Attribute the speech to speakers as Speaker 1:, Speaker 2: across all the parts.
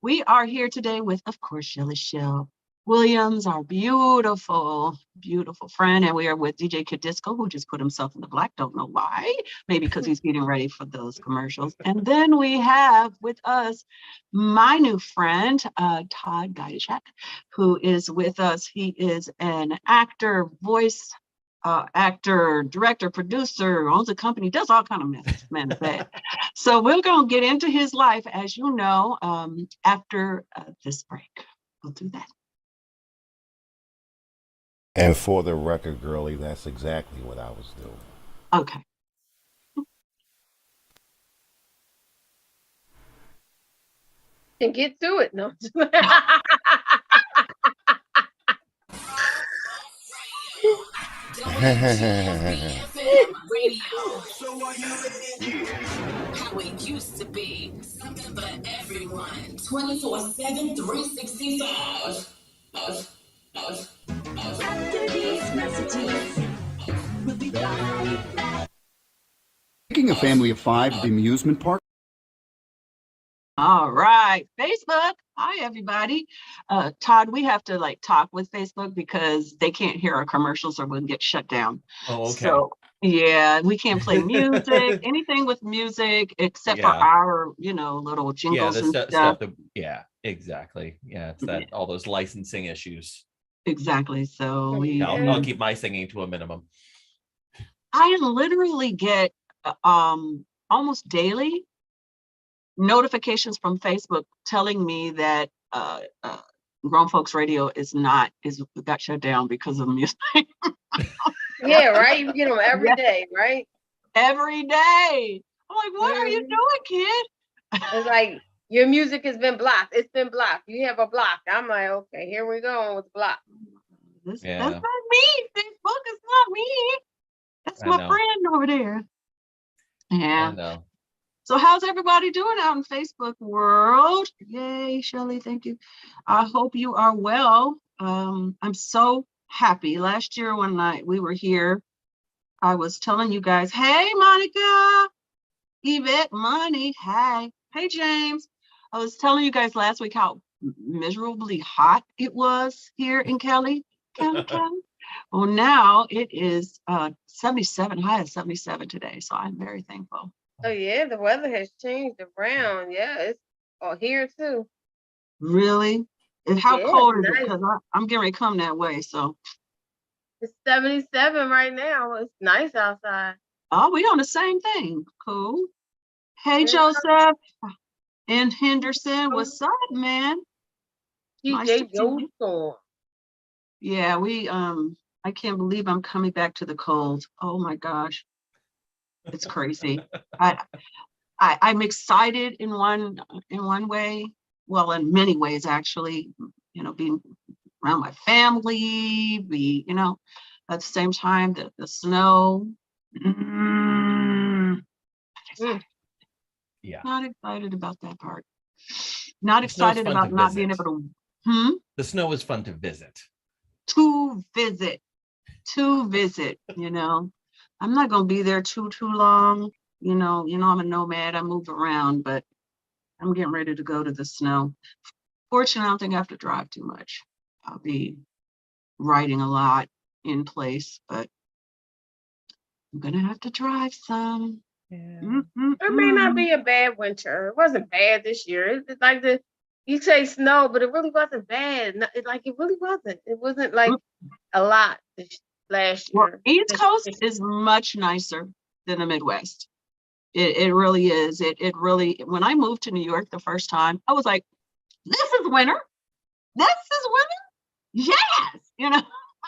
Speaker 1: We are here today with, of course, Shelly Shell Williams, our beautiful, beautiful friend. And we are with DJ Kid Disco, who just put himself in the black. Don't know why. Maybe because he's getting ready for those commercials. And then we have with us my new friend, Todd Gajdusek, who is with us. He is an actor, voice actor, director, producer, owns a company, does all kind of mess. So we're going to get into his life, as you know, after this break. We'll do that.
Speaker 2: And for the record, girlie, that's exactly what I was doing.
Speaker 1: Okay.
Speaker 3: And get to it. No.
Speaker 4: How it used to be. Something for everyone. 24/7, 365. After these messages, we'll be right back.
Speaker 5: Taking a family of 5 to the amusement park.
Speaker 1: All right, Facebook. Hi, everybody. Todd, we have to talk with Facebook because they can't hear our commercials or we'll get shut down.
Speaker 6: Oh, okay.
Speaker 1: So yeah, we can't play music, anything with music except for our, little jingles and stuff.
Speaker 6: Yeah, exactly. Yeah, it's that all those licensing issues.
Speaker 1: Exactly. So
Speaker 6: I'll keep my singing to a minimum.
Speaker 1: I literally get almost daily notifications from Facebook telling me that Grown Folks Radio got shut down because of music.
Speaker 3: Yeah, right. You get them every day, right?
Speaker 1: Every day. I'm like, what are you doing, kid?
Speaker 3: It's like your music has been blocked. It's been blocked. You have a block. I'm like, okay, here we go with block.
Speaker 1: That's not me. Facebook is not me. That's my friend over there. Yeah.
Speaker 6: I know.
Speaker 1: So how's everybody doing out in Facebook world? Yay, Shelly, thank you. I hope you are well. I'm so happy. Last year one night we were here, I was telling you guys, hey, Monica, Yvette, Money, hey James. I was telling you guys last week how miserably hot it was here in Cali. Well, now it is 77, high of 77 today. So I'm very thankful.
Speaker 3: Oh yeah, the weather has changed around. Yeah, it's here too.
Speaker 1: Really? And how cold is it? Because I'm getting ready to come that way. So
Speaker 3: it's 77 right now. It's nice outside.
Speaker 1: Oh, we on the same thing. Cool. Hey, Joseph and Henderson, what's up, man?
Speaker 3: TJ Storm.
Speaker 1: Yeah, I can't believe I'm coming back to the cold. Oh my gosh. It's crazy. I'm excited in one way. Well, in many ways, actually, being around my family, at the same time, the snow.
Speaker 6: Yeah.
Speaker 1: Not excited about that part. Not excited about not being able to.
Speaker 6: The snow is fun to visit.
Speaker 1: To visit. I'm not gonna be there too long. I'm a nomad. I move around, but I'm getting ready to go to the snow. Fortunately, I don't think I have to drive too much. I'll be riding a lot in place, but I'm gonna have to drive some.
Speaker 3: Yeah. It may not be a bad winter. It wasn't bad this year. It's like you say snow, but it really wasn't bad. It really wasn't. It wasn't like a lot last year.
Speaker 1: Well, East Coast is much nicer than the Midwest. It really is. It really, when I moved to New York the first time, I was like, this is winter. This is winter? Yes.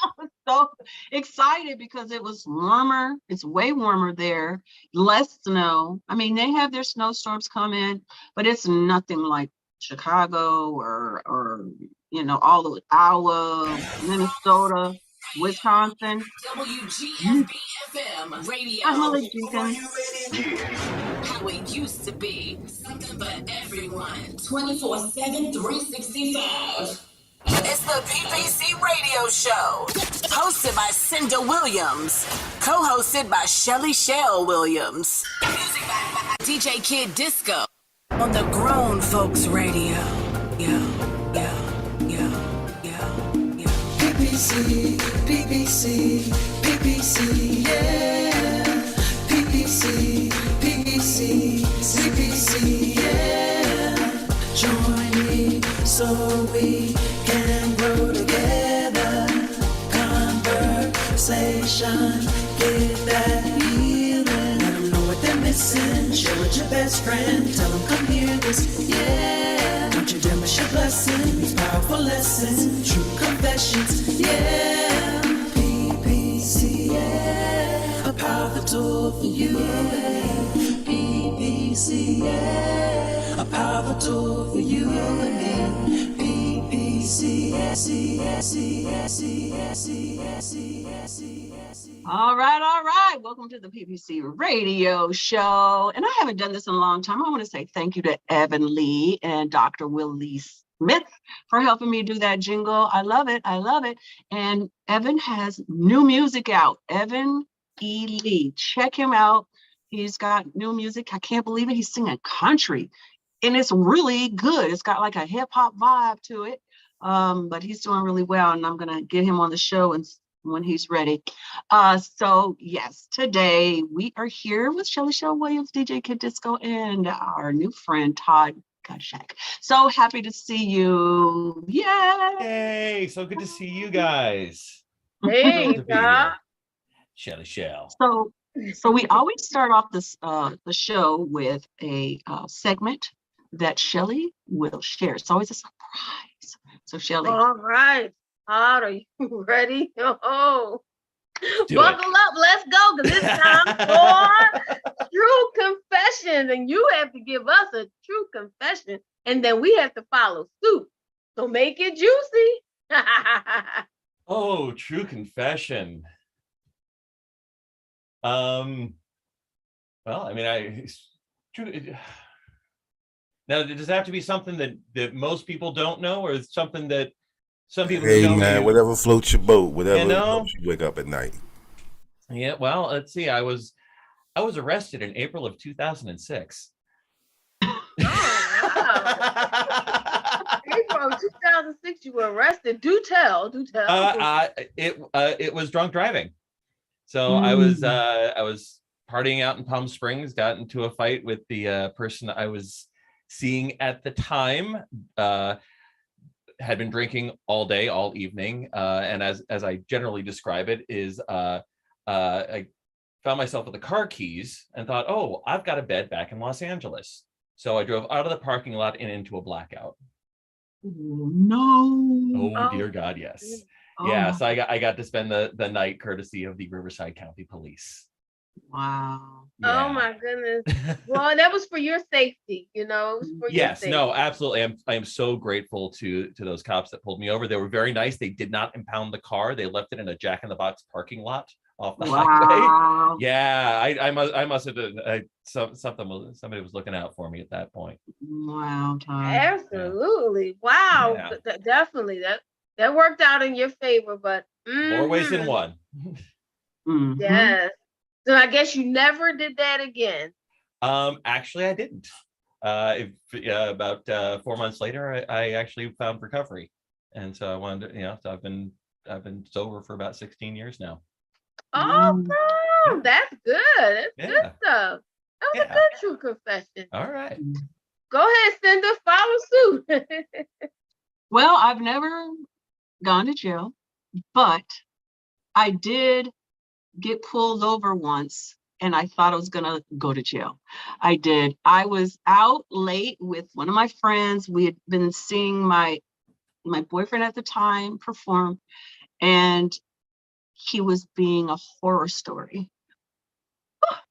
Speaker 1: I was so excited because it was warmer. It's way warmer there. Less snow. I mean, they have their snowstorms come in, but it's nothing like Chicago or all of Iowa, Minnesota, Wisconsin.
Speaker 4: WGFB-FM radio.
Speaker 1: Emily Jenkins.
Speaker 4: How it used to be. Something for everyone. 24/7, 365. It's the PPC Radio Show. Hosted by Cinda Williams. Co-hosted by Shelly Shell Williams. Music by DJ Kid Disco. On the Grown Folks Radio. PPC, PPC, PPC, yeah. PPC, PPC, CPC, yeah. Join me so we can grow together. Conversation, get that healing. Let them know what they're missing. Share with your best friend. Tell them come hear this, yeah. Don't you dare miss your blessings. Powerful lessons, true confessions, yeah. PPC, yeah. A powerful tool for you. PPC, yeah. A powerful tool for you and me. PPC,
Speaker 1: All right. Welcome to the PPC Radio Show. And I haven't done this in a long time. I want to say thank you to Evan Lee and Dr. Willie Smith for helping me do that jingle. I love it. And Evan has new music out. Evan E. Lee. Check him out. He's got new music. I can't believe it. He's singing country. And it's really good. It's got like a hip hop vibe to it. But he's doing really well. And I'm going to get him on the show and when he's ready. So yes, today we are here with Shelly Shell Williams, DJ Kid Disco, and our new friend Todd Gottschalk. So happy to see you. Yay!
Speaker 6: Hey, so good to see you guys.
Speaker 3: Hey,
Speaker 6: Thrilled to be
Speaker 3: Doc.
Speaker 6: here. Shelly Shell.
Speaker 1: So we always start off this the show with a segment that Shelly will share. It's always a surprise. So Shelly.
Speaker 3: All right. Todd, are you ready? Oh,
Speaker 6: Do
Speaker 3: buckle up. Let's go, because it's time for true confessions. And you have to give us a true confession, and then we have to follow suit. So make it juicy.
Speaker 6: Oh, true confession. Well, I mean, now, does it have to be something that most people don't know, or something that some people
Speaker 2: Hey
Speaker 6: don't
Speaker 2: man,
Speaker 6: know?
Speaker 2: whatever floats your boat, whatever
Speaker 6: You know?
Speaker 2: helps you wake up at night.
Speaker 6: Yeah, well, let's see. I was arrested in April of 2006.
Speaker 3: Oh, wow. April 2006, you were arrested. Do tell.
Speaker 6: It was drunk driving. So I was partying out in Palm Springs, got into a fight with the person I was seeing at the time. Had been drinking all day, all evening, and as I generally describe it, is I found myself with the car keys and thought, oh, I've got a bed back in Los Angeles. So I drove out of the parking lot and into a blackout.
Speaker 1: No.
Speaker 6: Oh dear God, yes. Yeah, so I got to spend the night courtesy of the Riverside County Police.
Speaker 1: Wow.
Speaker 3: Oh my goodness. Well, that was for your safety, it was for your
Speaker 6: Yes,
Speaker 3: safety.
Speaker 6: no, absolutely. I am so grateful to those cops that pulled me over. They were very nice. They did not impound the car. They left it in a Jack in the Box parking lot off the highway.
Speaker 1: Wow.
Speaker 6: Yeah, I must have done somebody was looking out for me at that point.
Speaker 1: Wow, Todd.
Speaker 3: Absolutely. Wow.
Speaker 6: Yeah.
Speaker 3: Definitely. That worked out in your favor, but
Speaker 6: More ways than one.
Speaker 1: Mhm.
Speaker 3: Yes. So I guess you never did that again.
Speaker 6: Actually, I didn't. About 4 months later, I actually found recovery, and so I wanted to, so I've been sober for about 16 years now.
Speaker 3: Oh,
Speaker 1: Mm.
Speaker 3: that's good. That's
Speaker 6: Yeah.
Speaker 3: good stuff. That was a
Speaker 6: Yeah.
Speaker 3: good true confession.
Speaker 6: All right.
Speaker 3: Go ahead, Cinder, follow suit.
Speaker 1: Well, I've never gone to jail, but I did get pulled over once and I thought I was gonna go to jail. I did. I was out late with one of my friends. We had been seeing my boyfriend at the time perform, and he was being a horror story.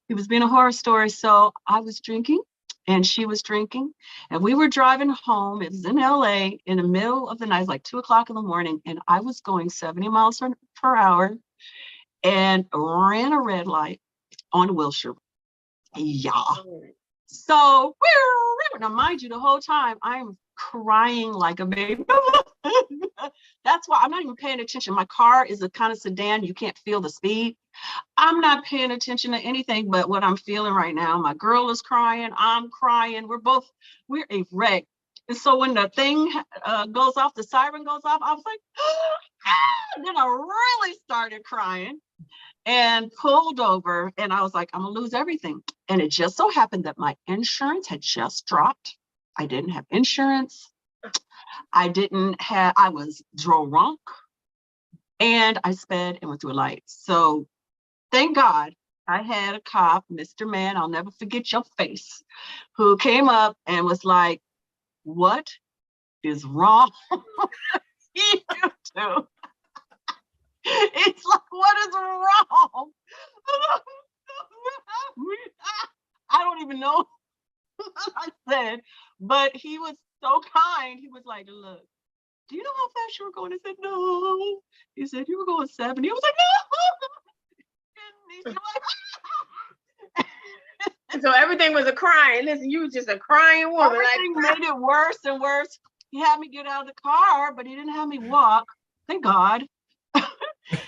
Speaker 1: He was being a horror story. So I was drinking and she was drinking, and we were driving home. It was in LA in the middle of the night, like 2:00 in the morning, and I was going 70 miles per hour and ran a red light on Wilshire. Yeah. So now mind you, the whole time I'm crying like a baby. That's why I'm not even paying attention. My car is a kind of sedan. You can't feel the speed. I'm not paying attention to anything but what I'm feeling right now. My girl is crying. I'm crying. We're a wreck. And so when the thing goes off, the siren goes off, I was like, and then I really started crying and pulled over. And I was like, I'm gonna lose everything. And it just so happened that my insurance had just dropped. I didn't have insurance. I was drunk, and I sped and went through a light. So thank God I had a cop, Mr. Man, I'll never forget your face, who came up and was like, what is wrong? You two. It's like, what is wrong? I don't even know what I said, but he was so kind. He was like, look, do you know how fast you were going? I said, no. He said, you were going 70. I was like, no. And he was like,
Speaker 3: So everything was a crying. Listen, you were just a crying woman.
Speaker 1: everything made it worse and worse. He had me get out of the car, but he didn't have me walk. Thank God.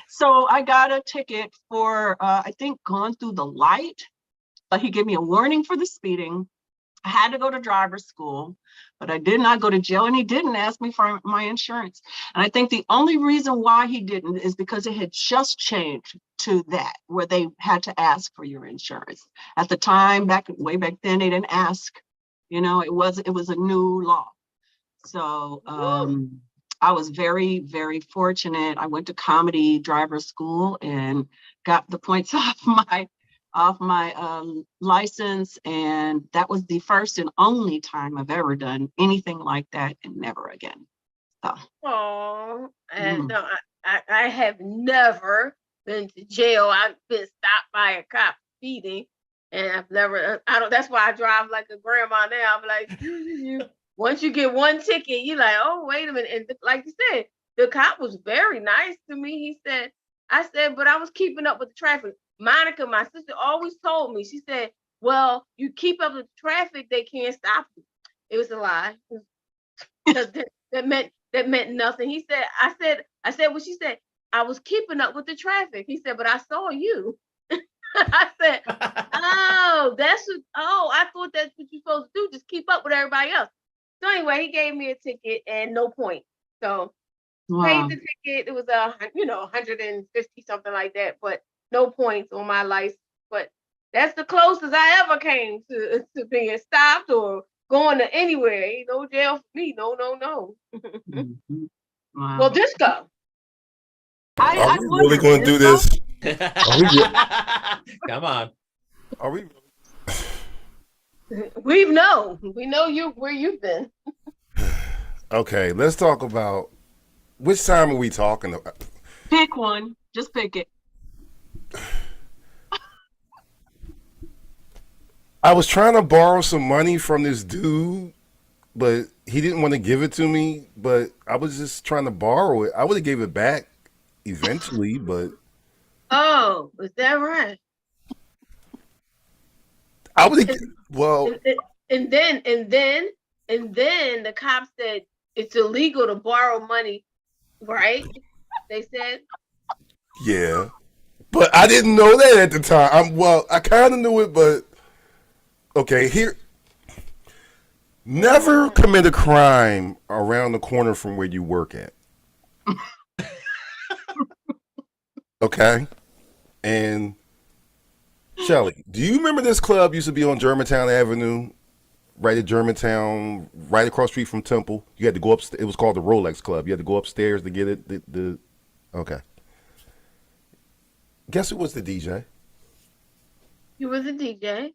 Speaker 1: So I got a ticket for, I think, going through the light. But he gave me a warning for the speeding. I had to go to driver's school, but I did not go to jail, and he didn't ask me for my insurance. And I think the only reason why he didn't is because it had just changed to that, where they had to ask for your insurance. At the time, way back then, they didn't ask. You know, it was a new law. So I was very, very fortunate. I went to comedy driver's school and got the points off my license, and that was the first and only time I've ever done anything like that, and never again. So.
Speaker 3: Oh, and no, I have never been to jail. I've been stopped by a cop speeding, and I've never. That's why I drive like a grandma now. I'm like, once you get one ticket, you're like, oh, wait a minute. And like you said, the cop was very nice to me. I said, but I was keeping up with the traffic. Monica, my sister, always told me, she said, well, you keep up with the traffic, they can't stop you. It was a lie. that meant nothing. He said, I said what she said. I was keeping up with the traffic. He said, but I saw you. I said, oh, I thought that's what you're supposed to do, just keep up with everybody else. So anyway, he gave me a ticket and no point. So paid the ticket. It was 150 something like that, but no points on my license. But that's the closest I ever came to being stopped or going to anywhere. Ain't no jail for me. No.
Speaker 1: Mm-hmm. Wow.
Speaker 3: Well, Disco.
Speaker 7: Are we really going to do this?
Speaker 6: Come on.
Speaker 7: Are we?
Speaker 3: We know where you've been.
Speaker 7: Okay, let's talk about which time are we talking about?
Speaker 1: Pick one. Just pick it.
Speaker 7: I was trying to borrow some money from this dude, but he didn't want to give it to me. But I was just trying to borrow it. I would have gave it back eventually, but
Speaker 3: Oh, is that right?
Speaker 7: I would have. Well,
Speaker 3: And then the cops said it's illegal to borrow money, right? They said.
Speaker 7: yeah, but I didn't know that at the time. I kind of knew it, but okay. Here, never commit a crime around the corner from where you work at. Okay, and Shelly, do you remember this club used to be on Germantown Avenue, right at Germantown, right across the street from Temple? You had to go up. It was called the Rolex Club. You had to go upstairs to get it. Okay. Guess who was the DJ?
Speaker 3: You was a DJ.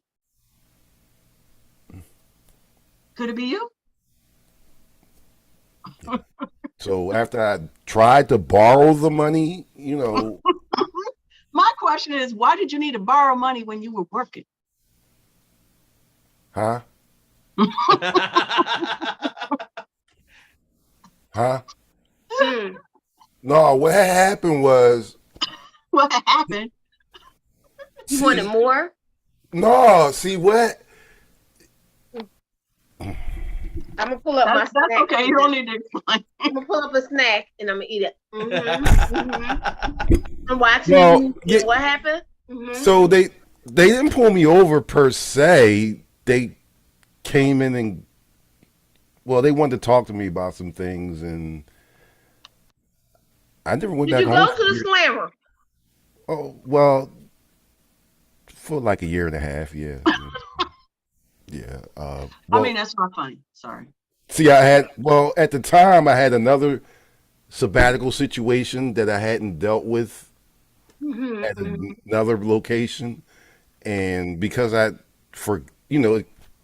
Speaker 1: Could it be you?
Speaker 7: So after I tried to borrow the money,
Speaker 1: My question is, why did you need to borrow money when you were working?
Speaker 7: huh? Huh? No, what had happened was,
Speaker 1: What happened?
Speaker 3: You wanted more?
Speaker 7: no, see what?
Speaker 3: I'm gonna pull up my
Speaker 1: That's
Speaker 3: snack.
Speaker 1: okay. You don't need to explain.
Speaker 3: I'm gonna pull up a snack and I'm gonna eat it. And watch
Speaker 7: Well,
Speaker 3: you.
Speaker 7: yeah.
Speaker 3: What happened?
Speaker 7: So they didn't pull me over per se. They came in and they wanted to talk to me about some things, and I never went
Speaker 3: Did
Speaker 7: back
Speaker 3: you
Speaker 7: home.
Speaker 3: go to the slammer?
Speaker 7: Oh, well, for like a year and a half, yeah. Yeah.
Speaker 1: I
Speaker 7: Well,
Speaker 1: mean, that's not funny. Sorry.
Speaker 7: see, at the time, I had another sabbatical situation that I hadn't dealt with at another location. And because it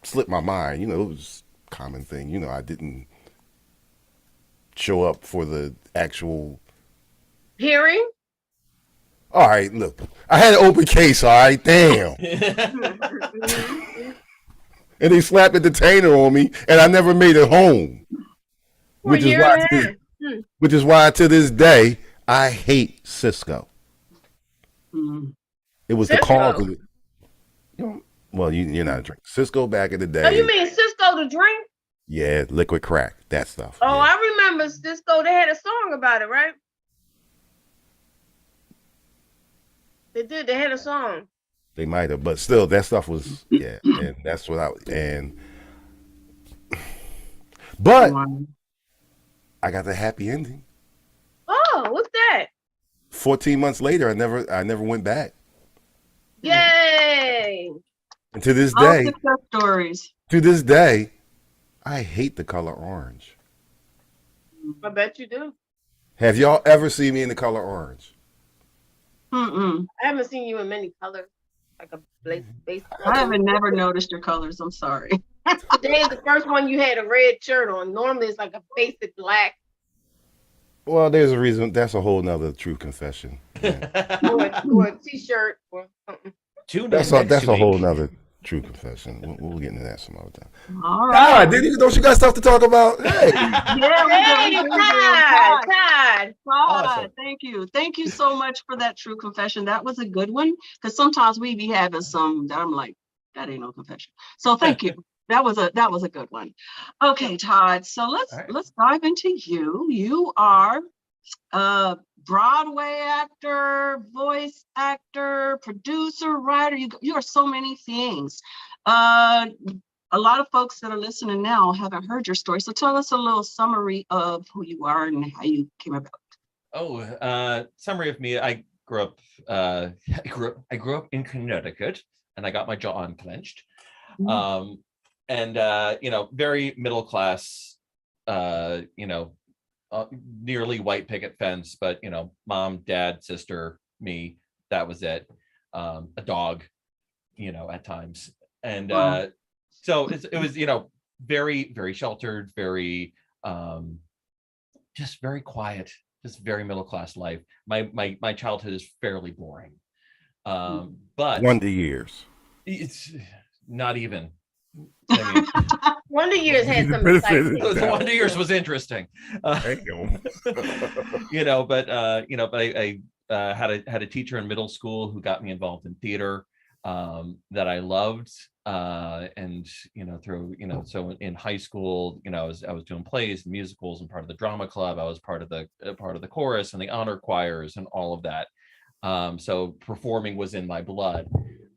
Speaker 7: slipped my mind, it was a common thing. I didn't show up for the actual.
Speaker 3: Hearing?
Speaker 7: All right, look, I had an open case, all right, damn. And they slapped a detainer on me, and I never made it home.
Speaker 3: For a
Speaker 7: Which is
Speaker 3: year
Speaker 7: why,
Speaker 3: and a half.
Speaker 7: which is why to this day I hate Cisco.
Speaker 1: Mm.
Speaker 7: It was
Speaker 3: Cisco?
Speaker 7: the cause of it. Well, you're not a drink. Cisco back in the day.
Speaker 3: Oh, you mean Cisco the drink?
Speaker 7: Yeah, liquid crack, that stuff.
Speaker 3: Oh,
Speaker 7: yeah.
Speaker 3: I remember Cisco. They had a song about it, right? They did. They had a song.
Speaker 7: They might have, but still, that stuff was and that's what but
Speaker 1: Wow.
Speaker 7: I got the happy ending.
Speaker 3: Oh, what's that?
Speaker 7: 14 months later, I never went back.
Speaker 3: Yay!
Speaker 7: And to this
Speaker 1: All
Speaker 7: day,
Speaker 1: success stories.
Speaker 7: I hate the color orange.
Speaker 3: I bet you do.
Speaker 7: Have y'all ever seen me in the color orange?
Speaker 1: Mm-mm.
Speaker 3: I haven't seen you in many colors, like a base.
Speaker 1: I haven't never noticed your colors. I'm sorry.
Speaker 3: Today is the first one you had a red shirt on. Normally it's like a basic black
Speaker 7: Well, there's a reason. That's a whole nother true confession. Yeah.
Speaker 3: or a t-shirt or something.
Speaker 7: That's a whole nother true confession. We'll get into that some other time.
Speaker 1: All right.
Speaker 7: Don't you got stuff to talk about? Hey.
Speaker 1: Yeah,
Speaker 3: Hey,
Speaker 1: we do.
Speaker 3: Todd!
Speaker 1: Todd,
Speaker 6: Awesome.
Speaker 1: thank you. Thank you so much for that true confession. That was a good one. Because sometimes we be having some that I'm like, that ain't no confession. So thank you. That was a good one. Okay, Todd. So let's dive into you. You are a Broadway actor, voice actor, producer, writer. You are so many things. A lot of folks that are listening now haven't heard your story. So tell us a little summary of who you are and how you came about.
Speaker 6: Summary of me. I grew up. I grew up in Connecticut, and I got my jaw unclenched. Very middle class. Nearly white picket fence, but mom, dad, sister, me. That was it. A dog, at times, and so it was very, very sheltered, very just very quiet, just very middle class life. My childhood is fairly boring, but
Speaker 7: Wonder Years.
Speaker 6: it's not even. I mean,
Speaker 3: Wonder Years had some
Speaker 7: The
Speaker 3: exciting.
Speaker 6: the Wonder Years was interesting.
Speaker 7: Damn.
Speaker 6: But I had a teacher in middle school who got me involved in theater that I loved, and so in high school, I was doing plays and musicals and part of the drama club. I was part of the chorus and the honor choirs and all of that. So performing was in my blood.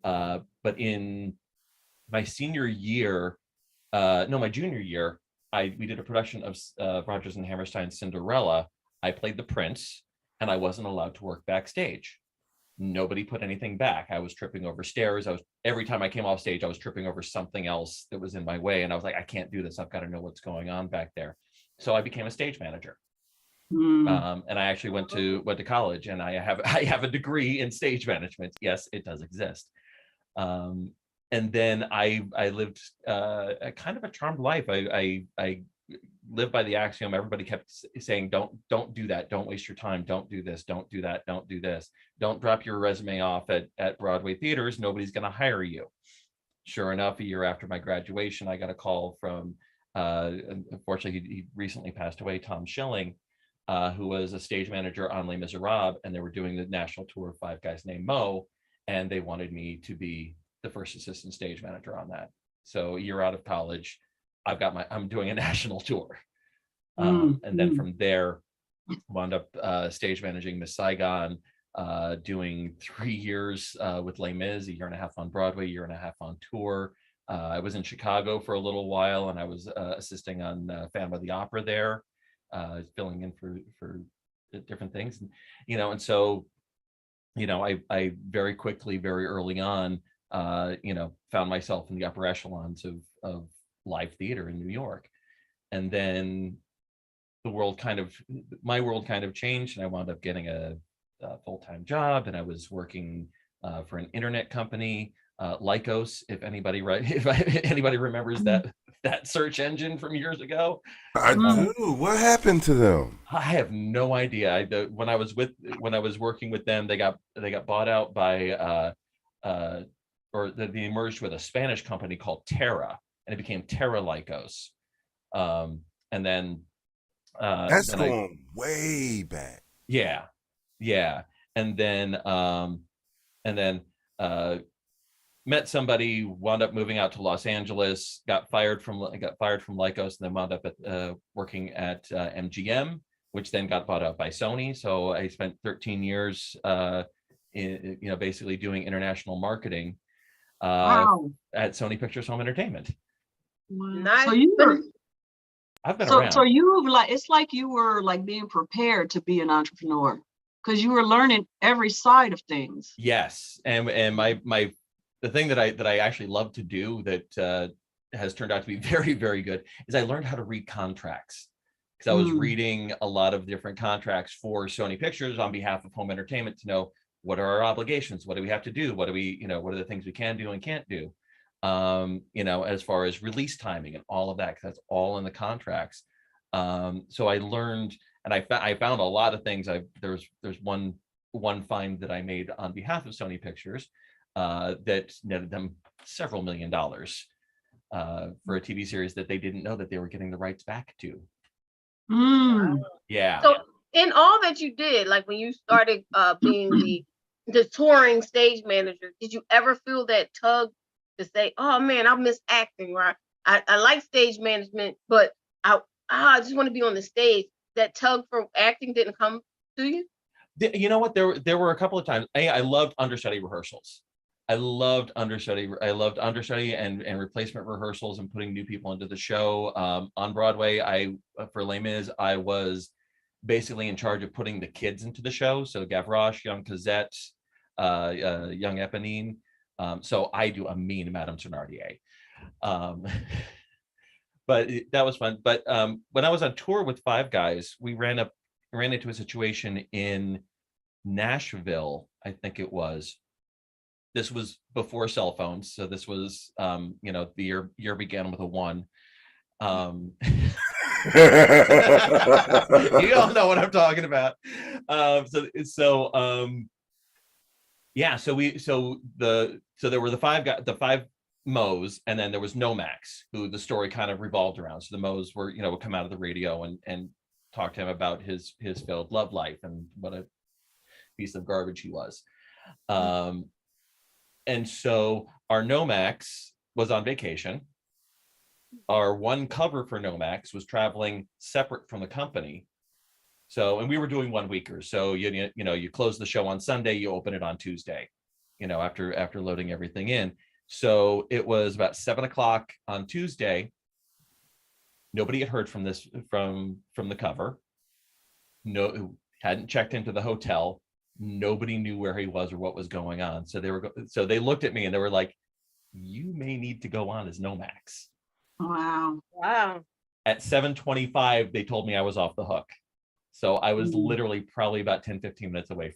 Speaker 6: But in my junior year, we did a production of Rodgers and Hammerstein's Cinderella. I played the prince, and I wasn't allowed to work backstage. Nobody put anything back. I was tripping over stairs. Every time I came off stage, I was tripping over something else that was in my way, and I was like, I can't do this. I've got to know what's going on back there. So I became a stage manager. And I actually went to college, and I have a degree in stage management. Yes, it does exist. And then I lived a kind of a charmed life. I lived by the axiom. Everybody kept saying, don't do that. Don't waste your time. Don't do this. Don't do that. Don't do this. Don't drop your resume off at Broadway theaters. Nobody's going to hire you. Sure enough, a year after my graduation, I got a call from, unfortunately, he recently passed away, Tom Schilling, who was a stage manager on Les Miserables, and they were doing the national tour of Five Guys Named Mo, and they wanted me to be the first assistant stage manager on that. So a year out of college, I'm doing a national tour.
Speaker 1: Mm,
Speaker 6: And then
Speaker 1: mm.
Speaker 6: from there, wound up stage managing Miss Saigon, doing 3 years with Les Mis, a year and a half on Broadway, year and a half on tour. I was in Chicago for a little while, and I was assisting on Phantom of the Opera there, filling in for different things, and so, I very quickly, very early on, found myself in the upper echelons of live theater in New York, and then my world kind of changed, and I wound up getting a full-time job, and I was working for an internet company, Lycos, if anybody remembers that search engine from years ago.
Speaker 7: I do. What happened to them?
Speaker 6: I have no idea. When I was working with them, they got bought out by or they merged with a Spanish company called Terra, and it became Terra Lycos. And then
Speaker 7: That's going way back.
Speaker 6: Yeah. And then met somebody, wound up moving out to Los Angeles, got fired from Lycos, and then wound up at working at MGM, which then got bought out by Sony. So I spent 13 years basically doing international marketing
Speaker 1: Wow.
Speaker 6: at Sony Pictures Home Entertainment.
Speaker 3: Nice.
Speaker 1: So you were,
Speaker 6: I've been
Speaker 1: so
Speaker 6: around.
Speaker 1: so you like, it's like you were like being prepared to be an entrepreneur because you were learning every side of things.
Speaker 6: Yes, and the thing that I actually love to do that has turned out to be very, very good is I learned how to read contracts, because I was reading a lot of different contracts for Sony Pictures on behalf of home entertainment to know what are our obligations, what do we have to do, what are the things we can do and can't do, as far as release timing and all of that, because that's all in the contracts. So I learned, and I found a lot of things. There's one find that I made on behalf of Sony Pictures that netted them several $1 million for a TV series that they didn't know that they were getting the rights back to. Yeah.
Speaker 3: So in all that you did, like when you started being the touring stage manager, did you ever feel that tug to say, oh man, I miss acting, right? I like stage management, but I just want to be on the stage. That tug for acting didn't come to you?
Speaker 6: You know what? There were a couple of times. I loved understudy rehearsals. I loved understudy and replacement rehearsals and putting new people into the show. On Broadway, for Les Mis, I was basically in charge of putting the kids into the show. So Gavroche, young Cosette, young Eponine. So I do a mean Madame Thenardier. But that was fun. But when I was on tour with Five Guys, we ran into a situation in Nashville, I think it was. This was before cell phones, so this was the year began with a 1. You all know what I'm talking about. So there were the five Moes, and then there was Nomax, who the story kind of revolved around. So the Moes were, would come out of the radio and talk to him about his failed love life and what a piece of garbage he was. And so our Nomax was on vacation. Our one cover for Nomax was traveling separate from the company. So, and we were doing 1 weekers. So you close the show on Sunday, you open it on Tuesday, after loading everything in. So it was about 7:00 on Tuesday. Nobody had heard from the cover. No, hadn't checked into the hotel. Nobody knew where he was or what was going on. So they looked at me and they were like, "You may need to go on as Nomax."
Speaker 1: Wow.
Speaker 6: At 7:25, they told me I was off the hook. So I was literally probably about 10-15 minutes away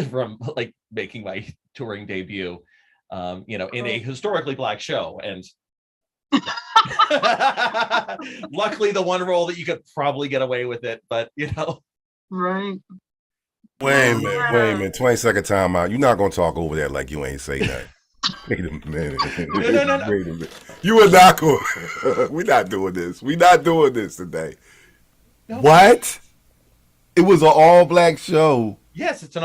Speaker 6: from like making my touring debut, in a historically Black show. And luckily the one role that you could probably get away with it, but
Speaker 1: Right.
Speaker 7: Wait a minute. 20-second timeout. You're not gonna talk over that like you ain't say that. Wait a minute.
Speaker 6: No.
Speaker 7: Wait a minute. You are not going. We're not doing this. We're not doing this today. No. What? It was an all-Black show.
Speaker 6: Yes, it's an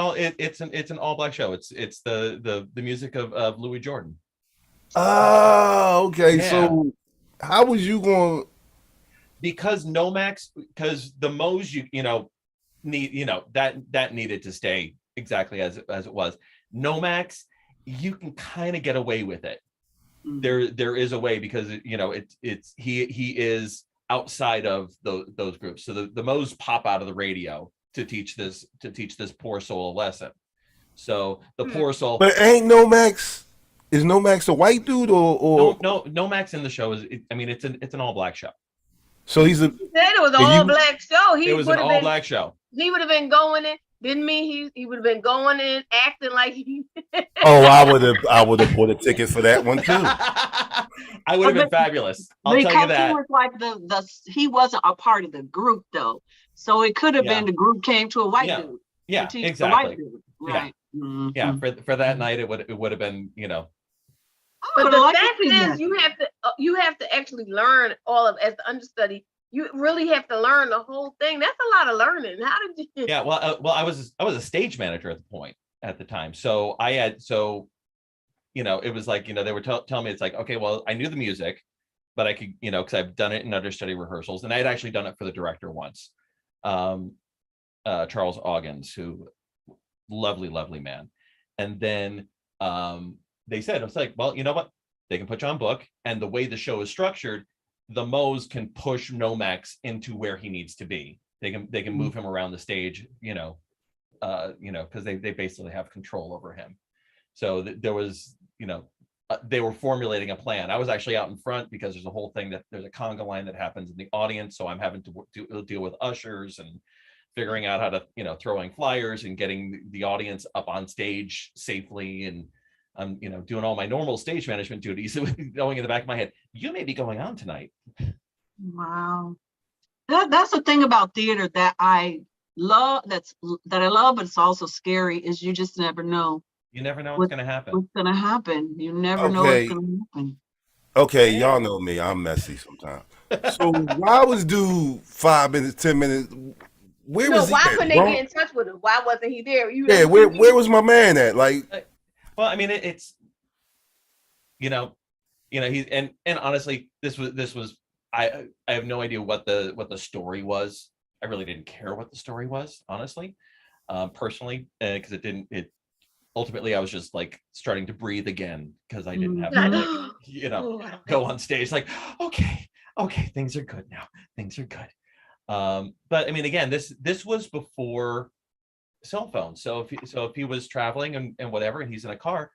Speaker 6: all-Black show. It's the music of Louis Jordan.
Speaker 7: Oh, okay.
Speaker 6: Yeah.
Speaker 7: So how was you going?
Speaker 6: because Nomax, because the Mo's that needed to stay exactly as it was. Nomax, you can kind of get away with it. There is a way, because he is outside of those groups. So the Mo's pop out of the radio to teach this poor soul a lesson. So the poor soul.
Speaker 7: But ain't Nomax, is Nomax a white dude or
Speaker 6: no Nomax in the show it's an all black show.
Speaker 7: So he's a.
Speaker 3: He said it was an all black show.
Speaker 6: It was an all black show.
Speaker 3: He would have been going in. Didn't mean he would have been going in acting like he.
Speaker 7: Oh, I would have bought a ticket for that one too.
Speaker 6: I would have been fabulous. I'll tell you that.
Speaker 1: He was like he wasn't a part of the group though, so it could have been the group came to a white dude.
Speaker 6: Yeah, exactly. Right. Yeah, for that night it would have been
Speaker 3: But the fact is, you have to actually learn all of as the understudy. You really have to learn the whole thing. That's a lot of learning. How did you?
Speaker 6: Yeah, well, I was a stage manager at the time. So it was like they were telling me, it's like, okay, well, I knew the music, but I could because I've done it in understudy rehearsals, and I had actually done it for the director once, Charles Oggins, who lovely man, and then they said, it's like, well, you know what, they can put you on book, and the way the show is structured, the Mo's can push Nomax into where he needs to be. They can move him around the stage, because they basically have control over him. So there was, they were formulating a plan. I was actually out in front because there's a whole thing that there's a conga line that happens in the audience. So I'm having to deal with ushers and figuring out how to, throwing flyers and getting the audience up on stage safely. And I'm, doing all my normal stage management duties, going in the back of my head, you may be going on tonight.
Speaker 1: Wow. That's the thing about theater that I love, that I love, but it's also scary, is you just never know.
Speaker 6: You never know what's going to happen.
Speaker 1: What's going to happen. You never know what's going to happen.
Speaker 7: Okay, y'all know me. I'm messy sometimes. So why was dude 5 minutes, 10 minutes? Where was he?
Speaker 3: Why couldn't they get in touch with him? Why wasn't he there?
Speaker 7: Where was my man at? Like,
Speaker 6: well, I mean, it's he and honestly, this was I have no idea what the story was. I really didn't care what the story was, honestly, personally, because it ultimately, I was just like starting to breathe again because I didn't have to go on stage like, okay, things are good now. Things are good. But I mean, again, this was before cell phones. So if he was traveling and whatever, and he's in a car,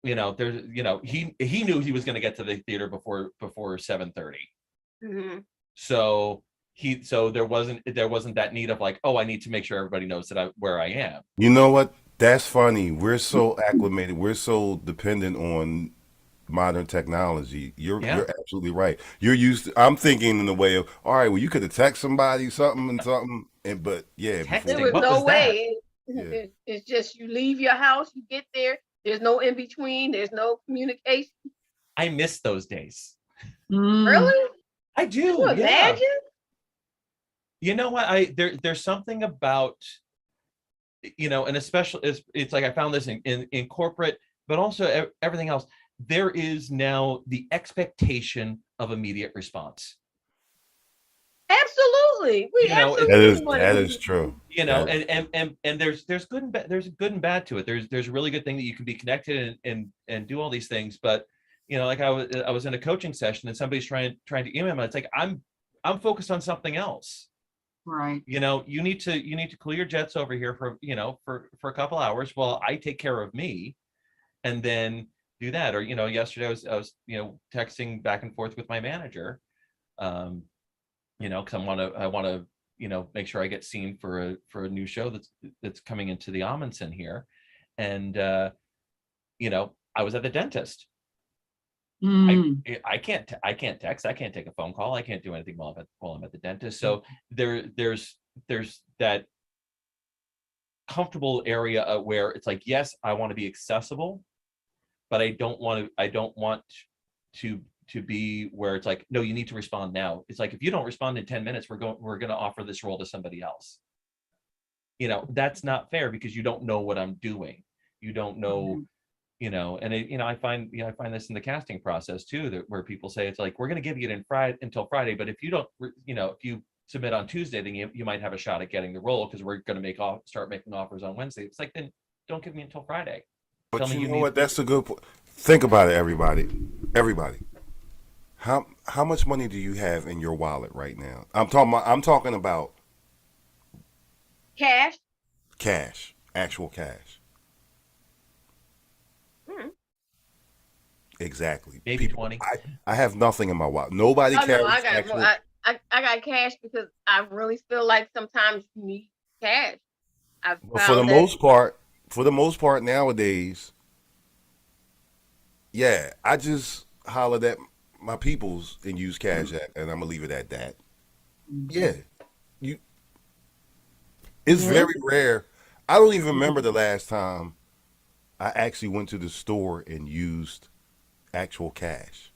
Speaker 6: there's he knew he was going to get to the theater before 7:30. Mm-hmm. So there wasn't that need of like, oh, I need to make sure everybody knows that where I am.
Speaker 7: You know what? That's funny. We're so acclimated. We're so dependent on modern technology. You're absolutely right. You're used to, I'm thinking in the way of, all right, well, you could have texted somebody something, but yeah.
Speaker 3: There was no way. It's just you leave your house, you get there. There's no in between. There's no communication.
Speaker 6: I miss those days.
Speaker 3: Really?
Speaker 6: I do.
Speaker 3: Can you imagine?
Speaker 6: You know what? There's something about, and especially it's like I found this in corporate, but also everything else. There is now the expectation of immediate response.
Speaker 3: Absolutely.
Speaker 7: That is true.
Speaker 6: And there's good and bad, there's good and bad to it. There's a really good thing that you can be connected and do all these things, but like I was in a coaching session and somebody's trying to email me. It's like I'm focused on something else.
Speaker 1: Right.
Speaker 6: You need to cool your jets over here for a couple hours while I take care of me, and then do that. Or yesterday I was texting back and forth with my manager, because I want to make sure I get seen for a new show that's coming into the Amundsen here, and I was at the dentist. I can't text. I can't take a phone call. I can't do anything while I'm at the dentist. So there's that comfortable area where it's like, yes, I want to be accessible, but I don't want to be where it's like, no, you need to respond now. It's like, if you don't respond in 10 minutes, we're going to offer this role to somebody else. That's not fair because you don't know what I'm doing. You don't know And I find this in the casting process too, that where people say it's like, we're going to give you it until Friday, but if you don't, if you submit on Tuesday, then you might have a shot at getting the role because we're going to start making offers on Wednesday. It's like, then don't give me until Friday.
Speaker 7: But
Speaker 6: Tell me
Speaker 7: you know
Speaker 6: need-
Speaker 7: what? That's a good point. Think about it, everybody. How much money do you have in your wallet right now? I'm talking about
Speaker 3: Cash.
Speaker 7: cash, actual cash. Exactly.
Speaker 6: Maybe 20.
Speaker 7: I have nothing in my wallet. Nobody
Speaker 3: Oh,
Speaker 7: carries
Speaker 3: no, I got
Speaker 7: actual.
Speaker 3: I got cash because I really feel like sometimes you need cash. I've
Speaker 7: But for the most part nowadays, yeah, I just hollered at my peoples and use Cash App, and I'm gonna leave it at that. Yeah, it's very rare. I don't even remember the last time I actually went to the store and used actual cash.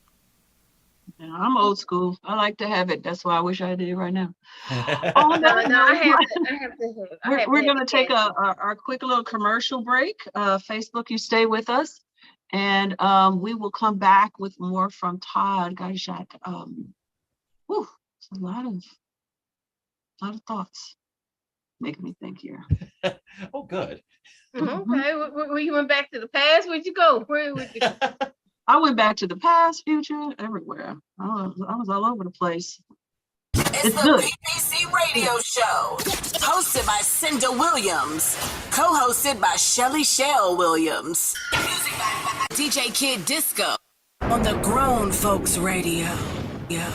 Speaker 1: Yeah, I'm old school. I like to have it. That's why I wish I did it right now.
Speaker 3: No,
Speaker 1: On that
Speaker 3: no, I
Speaker 1: note,
Speaker 3: have to have.
Speaker 1: we're going to take our quick little commercial break. Facebook, you stay with us, and we will come back with more from Todd Gaishak. Whew, it's a lot of thoughts making me think here.
Speaker 6: Oh, good.
Speaker 3: Okay, you went back to the past. Where'd you go? Where would you?
Speaker 1: I went back to the past, future, everywhere. I was all over the place.
Speaker 4: It's the
Speaker 1: good.
Speaker 4: PPC Radio Show, hosted by Cinda Williams, co-hosted by Shelly Shell Williams. Music by DJ Kid Disco on the Grown Folks Radio. Yeah.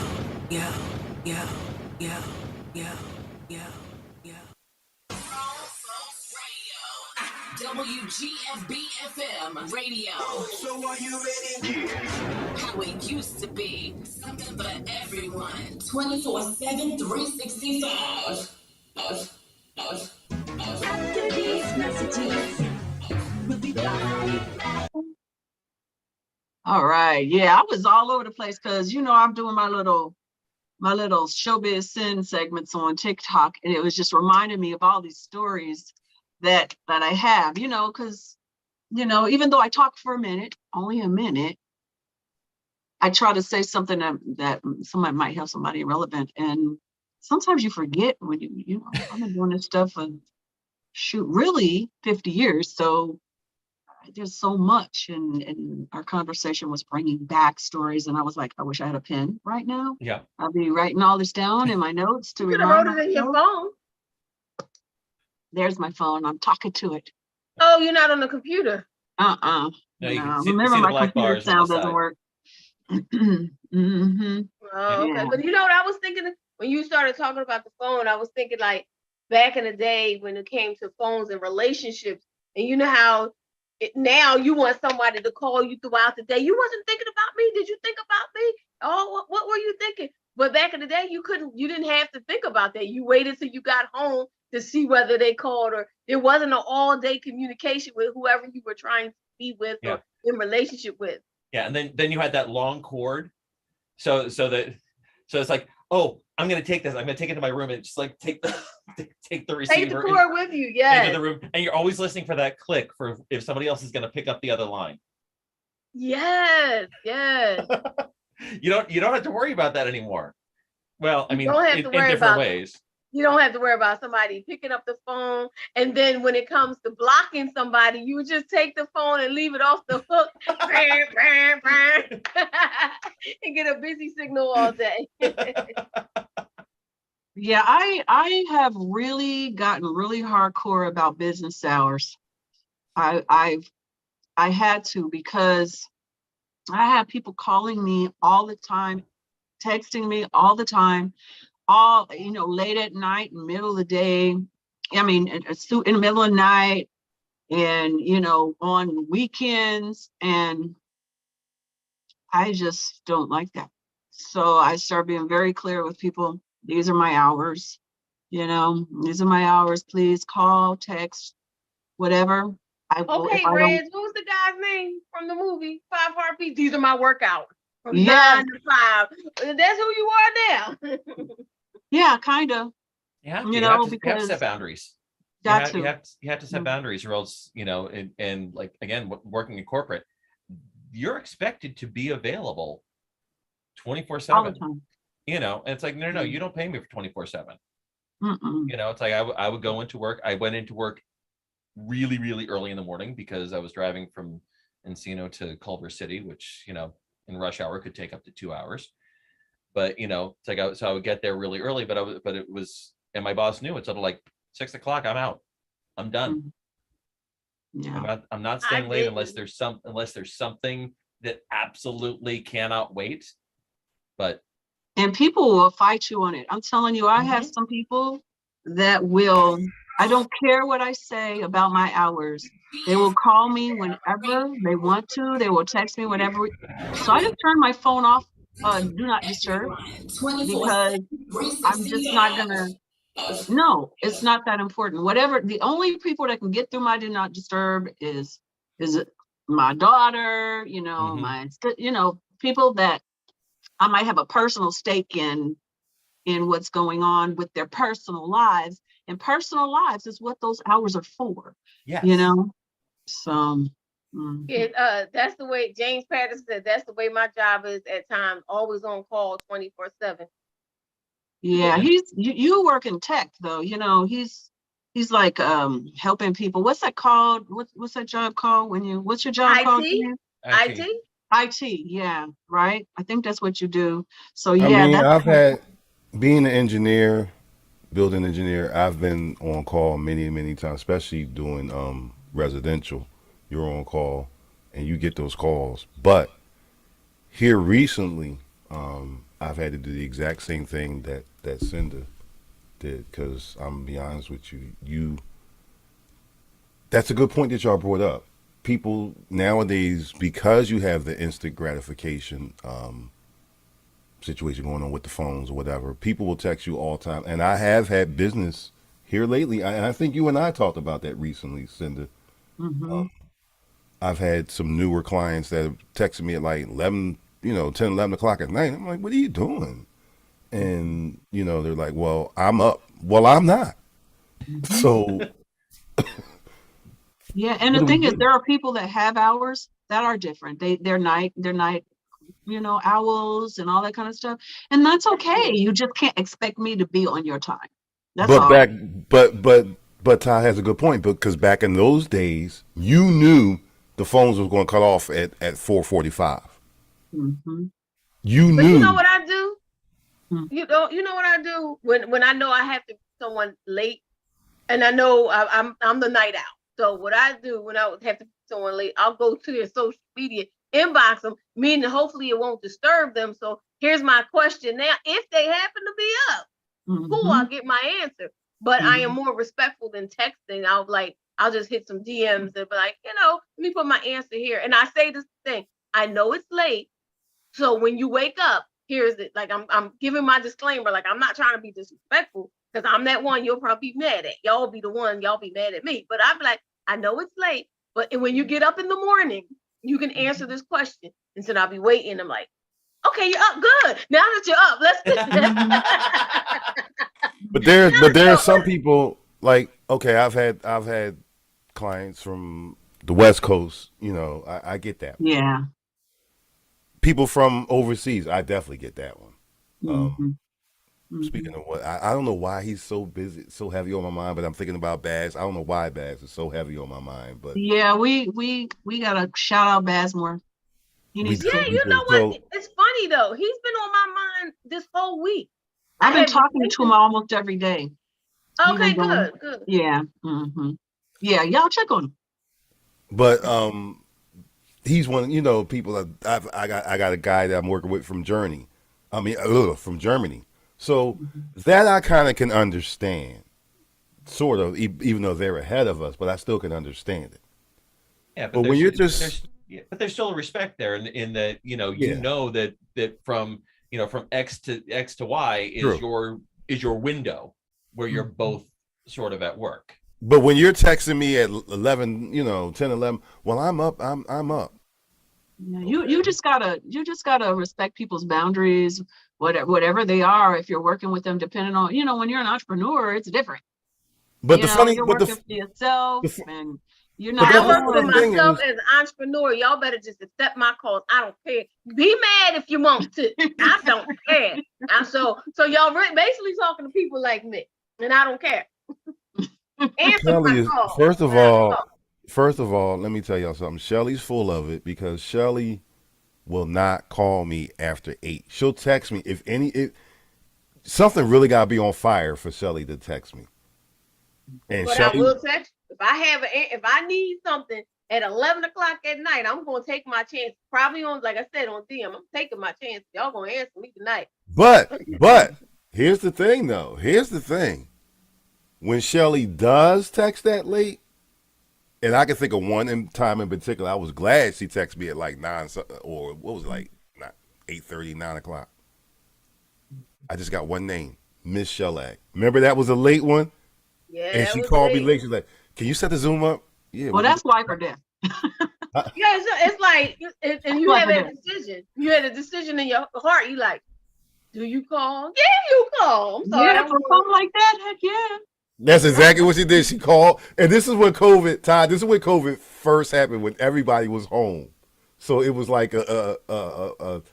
Speaker 4: WGFB-FM Radio. So are you ready? How it used to be. Something for everyone. 24/7, 365.
Speaker 8: After these messages, we'll be back.
Speaker 1: All right. Yeah, I was all over the place because I'm doing my little showbiz sin segments on TikTok, and it was just reminding me of all these stories that I have, because even though I talk for a minute, only a minute, I try to say something that somebody might help somebody relevant, and sometimes you forget when I've been doing this stuff for really 50 years, so there's so much, and our conversation was bringing back stories, and I was like, I wish I had a pen right now.
Speaker 6: Yeah.
Speaker 1: I'll be writing all this down in my notes to
Speaker 3: You could have
Speaker 1: remind
Speaker 3: wrote it in your
Speaker 1: myself.
Speaker 3: phone.
Speaker 1: There's my phone. I'm talking to it.
Speaker 3: Oh, you're not on the computer.
Speaker 6: No, you can see
Speaker 1: Remember,
Speaker 6: the
Speaker 1: my
Speaker 6: black
Speaker 1: computer
Speaker 6: bars on the
Speaker 1: sound doesn't
Speaker 6: side.
Speaker 1: work. Mm-hmm.
Speaker 3: Oh, okay.
Speaker 1: Yeah.
Speaker 3: But what I was thinking when you started talking about the phone, I was thinking like back in the day when it came to phones and relationships, and you know how now you want somebody to call you throughout the day. You wasn't thinking about me. Did you think about me? Oh, what were you thinking? But back in the day, you didn't have to think about that. You waited till you got home to see whether they called, or there wasn't an all-day communication with whoever you were trying to be with or in relationship with.
Speaker 6: Yeah, and then you had that long cord, so it's like, oh, I'm gonna take this. I'm gonna take it to my room and just like take the receiver.
Speaker 3: Take the cord with you,
Speaker 6: into the room, and you're always listening for that click for if somebody else is gonna pick up the other line.
Speaker 3: Yes.
Speaker 6: You don't have to worry about that anymore. Well, I mean,
Speaker 3: don't have
Speaker 6: in
Speaker 3: to worry
Speaker 6: different
Speaker 3: about
Speaker 6: ways.
Speaker 3: You don't have to worry about somebody picking up the phone, and then when it comes to blocking somebody, you would just take the phone and leave it off the hook and get a busy signal all day.
Speaker 1: Yeah, I have really gotten really hardcore about business hours. I had to, because I have people calling me all the time, texting me all the time, late at night, in the middle of the day. I mean, in the middle of the night, and on weekends, and I just don't like that. So I start being very clear with people. These are my hours. These are my hours. Please call, text, whatever.
Speaker 3: Okay, Reds, what was the guy's name from the movie 5 Heartbeats? These are my workouts from 9 to 5. That's who you are now.
Speaker 1: Yeah, kind of.
Speaker 6: Yeah,
Speaker 1: You
Speaker 6: you
Speaker 1: know,
Speaker 6: have to
Speaker 1: because
Speaker 6: set boundaries.
Speaker 1: Got to.
Speaker 6: You have to set
Speaker 1: Mhm.
Speaker 6: boundaries, or else, and like again, working in corporate, you're expected to be available
Speaker 1: All the
Speaker 6: 24/7.
Speaker 1: time.
Speaker 6: And it's like, no, you don't pay me for 24/7.
Speaker 1: Mm-mm.
Speaker 6: It's like I would go into work. I went into work really, really early in the morning because I was driving from Encino to Culver City, which, in rush hour could take up to 2 hours. But, it's like, so I would get there really early, but it was, and my boss knew it. So like 6 o'clock, I'm out. I'm done.
Speaker 1: Yeah.
Speaker 6: I'm not
Speaker 3: I
Speaker 6: staying late
Speaker 3: didn't.
Speaker 6: unless there's something that absolutely cannot wait. But
Speaker 1: And people will fight you on it. I'm telling you, I have
Speaker 6: Mhm.
Speaker 1: some people that will, I don't care what I say about my hours. They will call me whenever they want to. They will text me whenever. So I just turn my phone off, do not disturb, because I'm just not gonna, no, it's not that important. Whatever, the only people that can get through my do not disturb is my daughter,
Speaker 6: Mhm.
Speaker 1: people that I might have a personal stake in what's going on with their personal lives. And personal lives is what those hours are for,
Speaker 6: Yes.
Speaker 1: So mhm.
Speaker 3: That's the way James Patterson said. That's the way my job is at times. Always on call, 24/7.
Speaker 1: Yeah, you work in tech though, he's like helping people. What's that called? What's that job called what's your job called
Speaker 3: IT,
Speaker 1: again?
Speaker 3: IT.
Speaker 1: IT, yeah, right. I think that's what you do. So
Speaker 7: I
Speaker 1: yeah,
Speaker 7: mean,
Speaker 1: that's
Speaker 7: I've had being an engineer, building engineer. I've been on call many, many times, especially doing residential. You're on call, and you get those calls. But here recently, I've had to do the exact same thing that Cinda did. Because I'm gonna be honest with you, that's a good point that y'all brought up. People nowadays, because you have the instant gratification situation going on with the phones or whatever, people will text you all the time. And I have had business here lately. I think you and I talked about that recently, Cinda.
Speaker 1: mhm.
Speaker 7: I've had some newer clients that have texted me at like 11, 10, 11 o'clock at night. I'm like, what are you doing? And, they're like, well, I'm up. Well, I'm not. So
Speaker 1: Yeah, and
Speaker 7: what
Speaker 1: the
Speaker 7: do we
Speaker 1: thing is,
Speaker 7: do?
Speaker 1: there are people that have hours that are different. They're night, owls and all that kind of stuff. And that's okay. You just can't expect me to be on your time. That's
Speaker 7: But
Speaker 1: all.
Speaker 7: back, but Ty has a good point because back in those days, you knew the phones was going to cut off at 4:45.
Speaker 1: Mhm.
Speaker 7: You
Speaker 3: But you know
Speaker 7: knew.
Speaker 3: what I do?
Speaker 1: Mm.
Speaker 3: You know what I do when I know I have to be someone late, and I know I'm the night owl. So what I do when I have to be someone late, I'll go to their social media, inbox them, meaning hopefully it won't disturb them. So here's my question now: if they happen to be up, cool, I'll
Speaker 1: Mhm.
Speaker 3: get my answer. But I am
Speaker 1: Mhm.
Speaker 3: more respectful than texting. I'll just hit some DMs and be like, let me put my answer here. And I say this thing: I know it's late, so when you wake up, here's it. Like I'm giving my disclaimer. Like I'm not trying to be disrespectful because I'm that one you'll probably be mad at. Y'all be the one y'all be mad at me. But I'm like, I know it's late, but when you get up in the morning, you can answer this question. And so I'll be waiting. I'm like, okay, you're up. Good. Now that you're up,
Speaker 7: But there,
Speaker 3: now
Speaker 7: but
Speaker 3: that
Speaker 7: there
Speaker 3: you're
Speaker 7: are
Speaker 3: up,
Speaker 7: some people like, okay, I've had clients from the West Coast. I get that.
Speaker 1: Yeah.
Speaker 7: People from overseas, I definitely get that one.
Speaker 1: Mhm.
Speaker 7: Speaking
Speaker 1: Mhm.
Speaker 7: of what, I don't know why he's so busy, so heavy on my mind, but I'm thinking about Bags. I don't know why Bags is so heavy on my mind, but
Speaker 1: Yeah, we gotta shout out Basmore. He
Speaker 7: we
Speaker 1: needs
Speaker 7: do,
Speaker 3: yeah,
Speaker 1: to.
Speaker 7: we
Speaker 3: you
Speaker 7: do.
Speaker 3: know what?
Speaker 7: So,
Speaker 3: It's funny though. He's been on my mind this whole week. I
Speaker 1: I've been
Speaker 3: had been
Speaker 1: talking to him
Speaker 3: thinking.
Speaker 1: almost every day. He been
Speaker 3: Okay,
Speaker 1: doing.
Speaker 3: good, good.
Speaker 1: Yeah. Yeah, y'all check on him.
Speaker 7: but he's one. People. I got a guy that I'm working with from Journey. I mean, from Germany. So
Speaker 1: Mhm.
Speaker 7: that I kind of can understand, sort of, even though they're ahead of us, but I still can understand it.
Speaker 6: Yeah,
Speaker 7: But
Speaker 6: but
Speaker 7: when you're just,
Speaker 6: there's still a respect there in that,
Speaker 7: yeah,
Speaker 6: that from X to Y
Speaker 7: true.
Speaker 6: is your window where you're
Speaker 1: Mhm.
Speaker 6: both sort of at work.
Speaker 7: But when you're texting me at 11, 10, 11, well, I'm up. I'm up.
Speaker 1: Yeah, you
Speaker 7: Okay.
Speaker 1: just gotta respect people's boundaries, whatever they are. If you're working with them, depending on, when you're an entrepreneur, it's different.
Speaker 7: But
Speaker 1: you
Speaker 7: the
Speaker 1: know,
Speaker 7: funny,
Speaker 1: you're
Speaker 7: but
Speaker 1: working for yourself
Speaker 7: the fu-
Speaker 1: and you're
Speaker 7: but
Speaker 1: not
Speaker 7: that's
Speaker 3: I
Speaker 7: the
Speaker 3: work
Speaker 1: doing
Speaker 3: for
Speaker 7: funny thing
Speaker 3: myself
Speaker 7: is,
Speaker 3: as an entrepreneur. Y'all better just accept my calls. I don't care. Be mad if you want to. I don't care. So y'all basically talking to people like me, and I don't care. Answer
Speaker 7: Shelly
Speaker 3: my
Speaker 7: is
Speaker 3: call.
Speaker 7: first of all, let me tell y'all something. Shelly's full of it because Shelly will not call me after 8. She'll text me if something really gotta be on fire for Shelly to text me. And
Speaker 3: But I
Speaker 7: Shelly,
Speaker 3: will text you. If I need something at 11 o'clock at night, I'm gonna take my chance. Probably on, like I said, on DM. I'm taking my chance. Y'all gonna answer me tonight.
Speaker 7: but here's the thing though. Here's the thing. When Shelly does text that late, and I can think of time in particular, I was glad she texted me at like 9 or what was it, like 8:30, 9 o'clock. I just got one name, Miss Shellac. Remember that was a late one?
Speaker 3: Yeah,
Speaker 7: And
Speaker 3: that
Speaker 7: she
Speaker 3: was
Speaker 7: called me
Speaker 3: late.
Speaker 7: late. She's like, "Can you set the Zoom up?" Yeah.
Speaker 1: well, that's life or death.
Speaker 3: Yeah, it's like, and you
Speaker 1: Like
Speaker 3: have
Speaker 1: for
Speaker 3: that
Speaker 1: death.
Speaker 3: decision. You had a decision in your heart. You like, do you call? Yeah, you call. I'm sorry.
Speaker 1: Yeah, for something like that, heck yeah.
Speaker 7: That's exactly what she did. She called, and this is when COVID, Todd. This is when COVID first happened, when everybody was home. So it was like a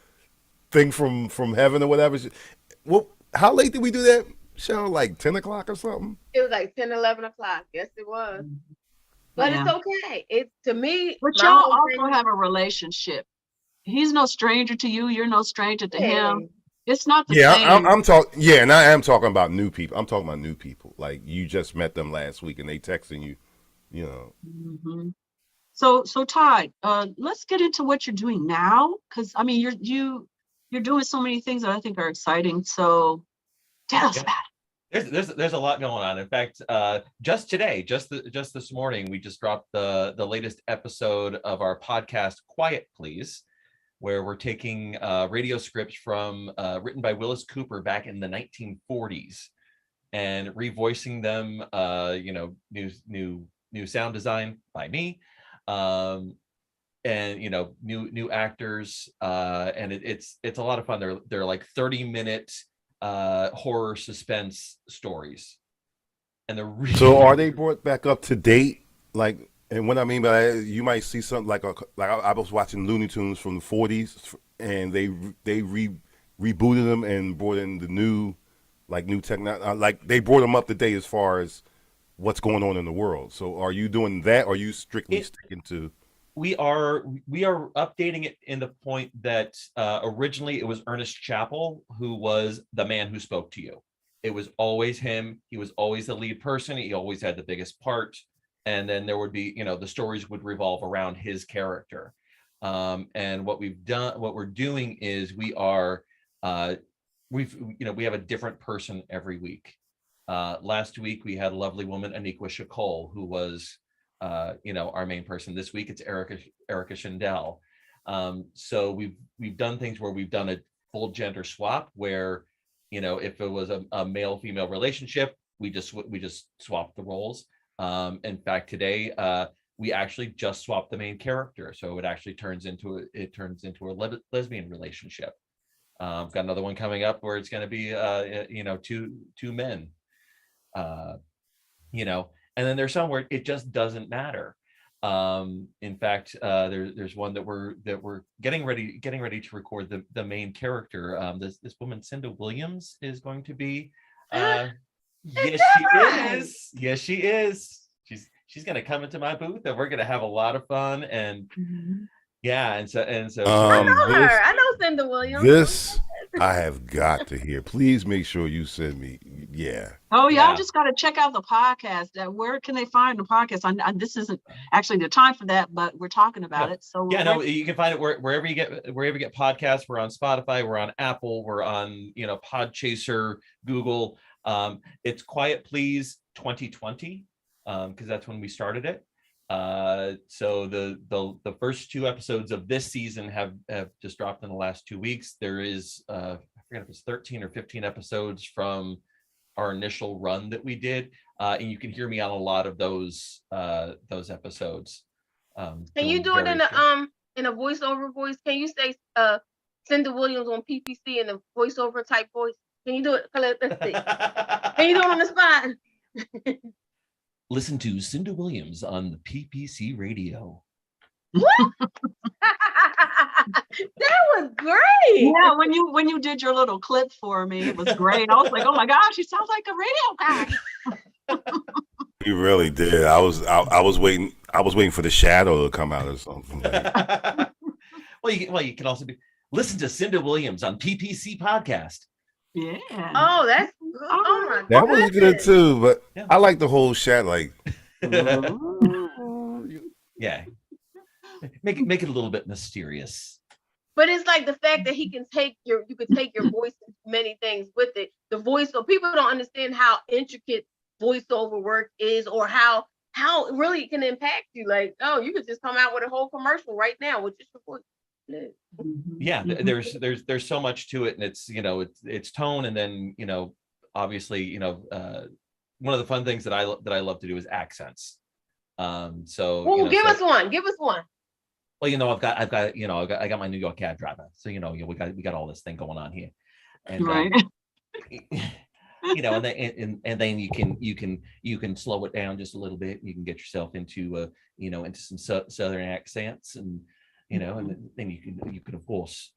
Speaker 7: thing from heaven or whatever. Well, how late did we do that show? Like 10 o'clock or something?
Speaker 3: It was like 10, 11 o'clock. Yes, it was. But
Speaker 1: Yeah.
Speaker 3: it's okay. It to me.
Speaker 1: But
Speaker 3: my
Speaker 1: y'all
Speaker 3: whole
Speaker 1: also
Speaker 3: thing-
Speaker 1: have a relationship. He's no stranger to you. You're no stranger to
Speaker 3: Yeah.
Speaker 1: him. It's not the
Speaker 7: Yeah,
Speaker 1: same.
Speaker 7: I'm talking. Yeah, and I am talking about new people. I'm talking about new people. Like you just met them last week, and they texting you. You know.
Speaker 1: Mhm. So Todd, let's get into what you're doing now, because I mean you're doing so many things that I think are exciting. So tell us
Speaker 6: Yeah.
Speaker 1: about
Speaker 6: There's a lot going on. In fact, just today, just this morning, we just dropped the latest episode of our podcast, Quiet Please, where we're taking radio scripts from written by Willis Cooper back in the 1940s and revoicing them. New sound design by me, and new actors, and it's a lot of fun. They're like 30-minute horror suspense stories, and they're really
Speaker 7: So are they brought back up to date? Like, and what I mean by that, you might see something like I was watching Looney Tunes from the 40s, and they rebooted them and brought in the new technology. Like they brought them up to date as far as what's going on in the world. So are you doing that, or are you strictly sticking to?
Speaker 6: we are updating it in the point that originally it was Ernest Chappell who was the man who spoke to you. It was always him. He was always the lead person. He always had the biggest part. And then there would be, the stories would revolve around his character. And what we're doing is we have a different person every week. Last week we had a lovely woman, Aniqua Shakol, who was our main person. This week it's Erica Shindell. So we've done things where we've done a full gender swap where, if it was a male female relationship, we just swapped the roles. In fact, today we actually just swapped the main character, so it actually turns into a lesbian relationship. I've got another one coming up where it's going to be two men. And then there's some where it just doesn't matter. In fact, there's one that we're getting ready to record the main character. This woman, Cinda Williams, is going to be. Yes, she is. Yes, she is. She's going to come into my booth, and we're going to have a lot of fun. And yeah, and so.
Speaker 3: I know her. I know Cinda Williams.
Speaker 7: This I have got to hear. Please make sure you send me. Yeah.
Speaker 1: Oh,
Speaker 6: Yeah.
Speaker 1: y'all just got to check out the podcast. Where can they find the podcast? This isn't actually the time for that, but we're talking about it. So
Speaker 6: Yeah, no, you can find it wherever you get podcasts. We're on Spotify, we're on Apple, we're on Podchaser, Google. It's Quiet Please 2020, because that's when we started it. So the first 2 episodes of this season have just dropped in the last 2 weeks. There is I forget if it's 13 or 15 episodes from our initial run that we did, and you can hear me on a lot of those episodes.
Speaker 3: Can you do it in a voiceover voice? Can you say Cinda Williams on PPC in a voiceover type voice? Can you do it? Let's see. Can you do it on the spot?
Speaker 6: Listen to Cinda Williams on the PPC radio.
Speaker 3: That was great.
Speaker 1: Yeah, when you did your little clip for me, it was great. I was like, oh my gosh, he sounds like a radio guy.
Speaker 7: You really did. I was waiting for the shadow to come out or something.
Speaker 6: Well, you can also listen to Cinda Williams on PPC podcast.
Speaker 1: Yeah.
Speaker 3: Oh, that's good. Oh my
Speaker 7: That was good too, but
Speaker 6: Yeah.
Speaker 7: I like the whole chat. Like,
Speaker 6: Yeah, make it a little bit mysterious.
Speaker 3: But it's like the fact that you can take your voice and many things with it. The voice, so people don't understand how intricate voiceover work is, or how it really can impact you. Like, oh, you could just come out with a whole commercial right now with just your voice.
Speaker 6: Yeah, there's so much to it, and it's it's tone, and then obviously one of the fun things that I love to do is accents. So
Speaker 3: Oh, give us one.
Speaker 6: well, I got my New York cab driver, so we got all this thing going on here, and
Speaker 1: Right.
Speaker 6: and then you can slow it down just a little bit. You can get yourself into into some southern accents, and and then you can of course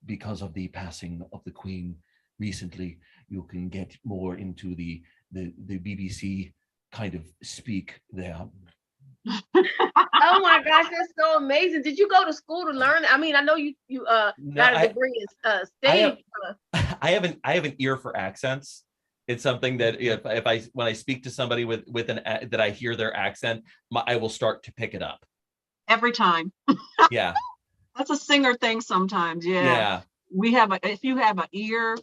Speaker 6: because of the passing of the Queen recently, you can get more into the BBC kind of speak there.
Speaker 3: Oh my gosh, that's so amazing. Did you go to school to learn? I mean, I know you got a degree in stage.
Speaker 6: I have an ear for accents. It's something that when I speak to somebody with that I hear their accent, I will start to pick it up.
Speaker 1: Every time.
Speaker 6: Yeah.
Speaker 1: That's a singer thing sometimes. Yeah.
Speaker 6: Yeah.
Speaker 1: We have if you have an ear,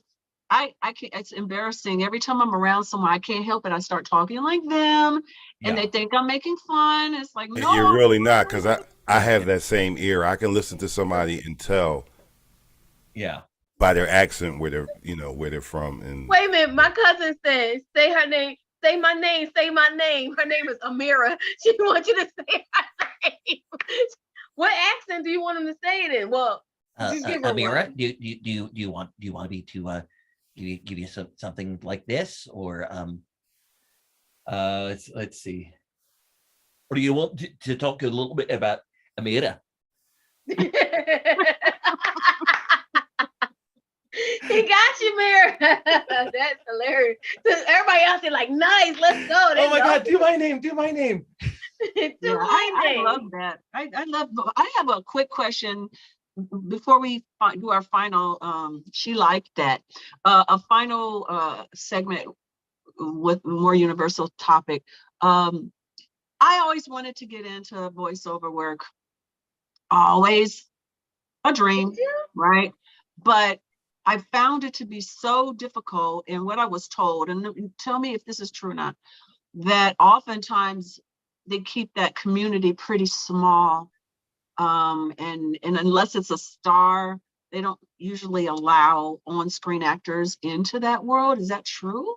Speaker 1: I can't, it's embarrassing. Every time I'm around someone, I can't help it. I start talking like them and they think I'm making fun. It's like, no.
Speaker 7: you're really not, because I have that same ear. I can listen to somebody and tell by their accent where they're from. And
Speaker 3: Wait a minute, my cousin says, say her name, say my name, say my name. Her name is Amira. She wants you to say her name. What accent do you want him to say it in? Well, just give her
Speaker 9: Amira,
Speaker 3: one.
Speaker 9: do you want me to give you something like this, or
Speaker 6: let's see. Or do you want to talk a little bit about Amira?
Speaker 3: He got you, Mary. That's hilarious. So everybody else is like, nice, let's go.
Speaker 6: Oh my God, do my name. Do my name.
Speaker 1: Yeah, I love that. I have a quick question before we do our final she liked that a final segment with more universal topic. I always wanted to get into voiceover work, always a dream, right? But I found it to be so difficult, and what I was told, and tell me if this is true or not, that oftentimes they keep that community pretty small. And unless it's a star, they don't usually allow on-screen actors into that world. Is that true?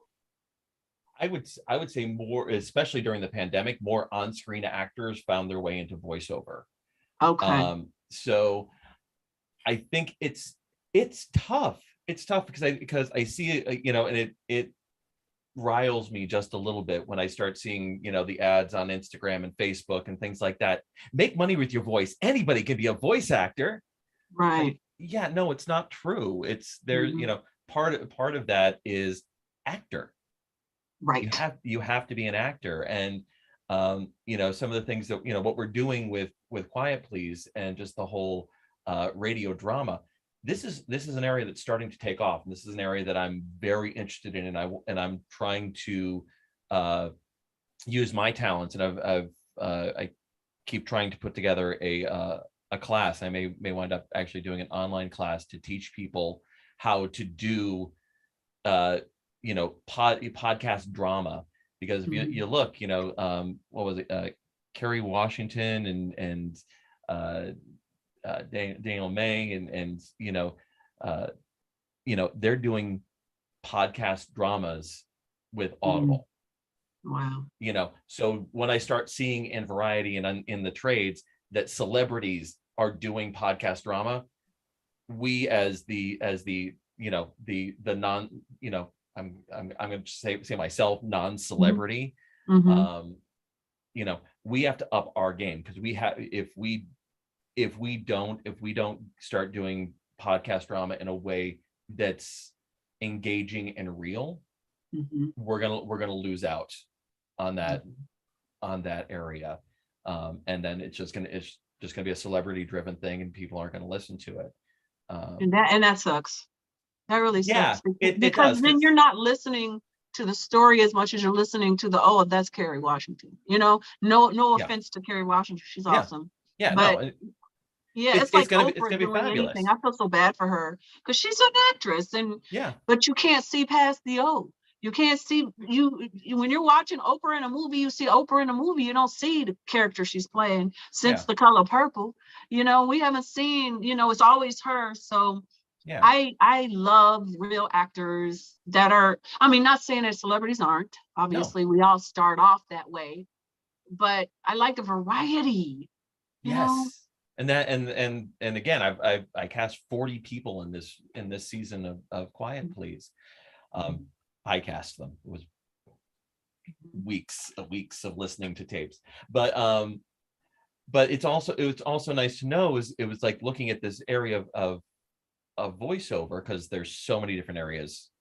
Speaker 6: I would say more, especially during the pandemic, more on-screen actors found their way into voiceover.
Speaker 1: Okay.
Speaker 6: So I think it's tough. It's tough because I see it, and it riles me just a little bit when I start seeing, the ads on Instagram and Facebook and things like that. Make money with your voice. Anybody can be a voice actor.
Speaker 1: Right.
Speaker 6: Yeah, no, it's not true. It's there, part of that is actor.
Speaker 1: Right.
Speaker 6: You have to be an actor. And some of the things that, what we're doing with Quiet Please and just the whole radio drama, this is an area that's starting to take off, and this is an area that I'm very interested in, and I'm trying to use my talents, and I keep trying to put together a class. I may wind up actually doing an online class to teach people how to do podcast drama, because if you look, what was it, Kerry Washington and Daniel May and they're doing podcast dramas with Audible.
Speaker 1: Wow.
Speaker 6: So when I start seeing in Variety and in the trades that celebrities are doing podcast drama, we as the non, I'm going to say myself, non-celebrity,
Speaker 1: Mhm.
Speaker 6: You know, we have to up our game because we have if we don't start doing podcast drama in a way that's engaging and real,
Speaker 1: Mhm.
Speaker 6: we're gonna lose out on that area. And then it's just gonna be a celebrity driven thing and people aren't gonna listen to it.
Speaker 1: And that sucks. That really
Speaker 6: Yeah,
Speaker 1: sucks
Speaker 6: it
Speaker 1: because
Speaker 6: does,
Speaker 1: then
Speaker 6: 'cause-
Speaker 1: you're not listening to the story as much as you're listening to oh, that's Kerry Washington. You know, no
Speaker 6: Yeah.
Speaker 1: offense to Kerry Washington, she's
Speaker 6: Yeah.
Speaker 1: awesome.
Speaker 6: Yeah,
Speaker 1: But
Speaker 6: no,
Speaker 1: yeah,
Speaker 6: it's
Speaker 1: it's like
Speaker 6: gonna
Speaker 1: Oprah
Speaker 6: be
Speaker 1: doing anything.
Speaker 6: fabulous.
Speaker 1: I feel so bad for her because she's an actress,
Speaker 6: Yeah,
Speaker 1: but you can't see past the O. You can't see when you're watching Oprah in a movie. You see Oprah in a movie. You don't see the character she's playing since
Speaker 6: Yeah.
Speaker 1: The Color Purple. You know, we haven't seen. You know, it's always her. So
Speaker 6: yeah.
Speaker 1: I love real actors that are. I mean, not saying that celebrities aren't. Obviously, we all start off that way, but I like a variety. You know.
Speaker 6: Yes. And that and again, I cast 40 people in this season of Quiet Please. I cast them. It was weeks of listening to tapes. But it's also nice to know it was like looking at this area of voiceover, because there's so many different areas.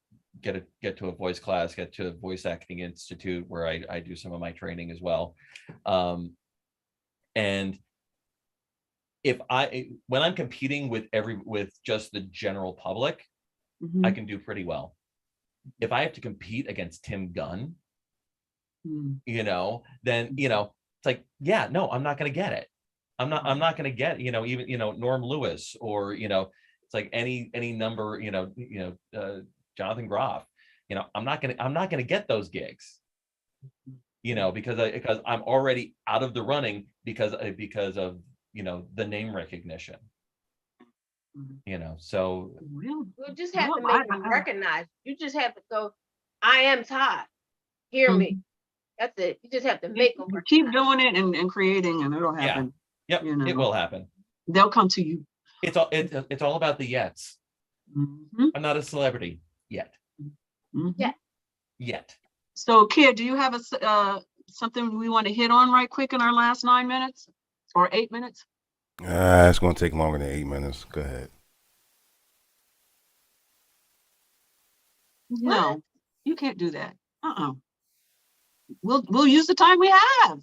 Speaker 6: Get to a voice class, get to a voice acting institute where I do some of my training as well. And when I'm competing with just the general public, I can do pretty well. If I have to compete against Tim Gunn, you know, then, you know, it's like, yeah, no, I'm not going to get it. I'm not going to get, you know, even, you know, Norm Lewis, or, you know, it's like any number, Jonathan Groff, you know, I'm not going to get those gigs, you know, because I'm already out of the running because of, you know, the name recognition, you know, so.
Speaker 3: You just have to make them recognize. You just have to go, I am Todd. Hear me. That's it. You just have to make them
Speaker 1: keep doing it and creating, and it'll happen.
Speaker 6: Yeah. Yep.
Speaker 1: You know,
Speaker 6: it will happen.
Speaker 1: They'll come to you.
Speaker 6: It's all about the yets. I'm not a celebrity yet. Yet.
Speaker 1: So, Kid, do you have something we want to hit on right quick in our last 9 minutes or 8 minutes?
Speaker 7: It's going to take longer than 8 minutes. Go ahead.
Speaker 1: No, you can't do that. We'll use the time we have.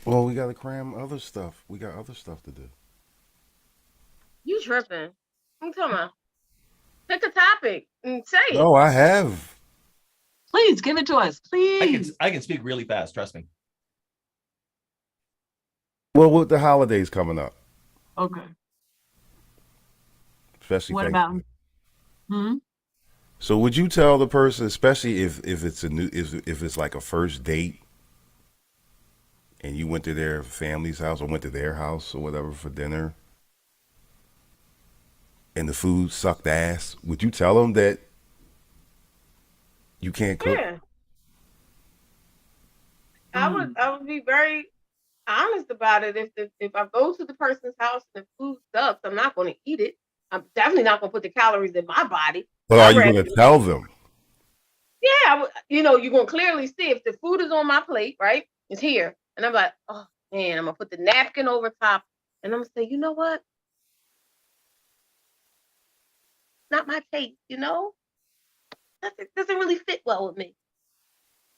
Speaker 7: Well, we got to cram other stuff. We got other stuff to do.
Speaker 3: You tripping? I'm talking about. Pick a topic and say it.
Speaker 7: No, I have.
Speaker 1: Please give it to us, please.
Speaker 6: I can speak really fast. Trust me.
Speaker 7: Well, with the holidays coming up,
Speaker 1: Okay.
Speaker 7: especially
Speaker 1: What about?
Speaker 7: So, would you tell the person, especially if it's like a first date, and you went to their family's house or went to their house or whatever for dinner, and the food sucked ass, would you tell them that you can't cook?
Speaker 3: Yeah. I would be very honest about it. If I go to the person's house and the food sucks, I'm not going to eat it. I'm definitely not going to put the calories in my body.
Speaker 7: But are you going to tell them?
Speaker 3: Yeah, you're going to clearly see if the food is on my plate, right? It's here. And I'm like, oh, man, I'm going to put the napkin over top. And I'm going to say, you know what? Not my taste, you know? It doesn't really fit well with me.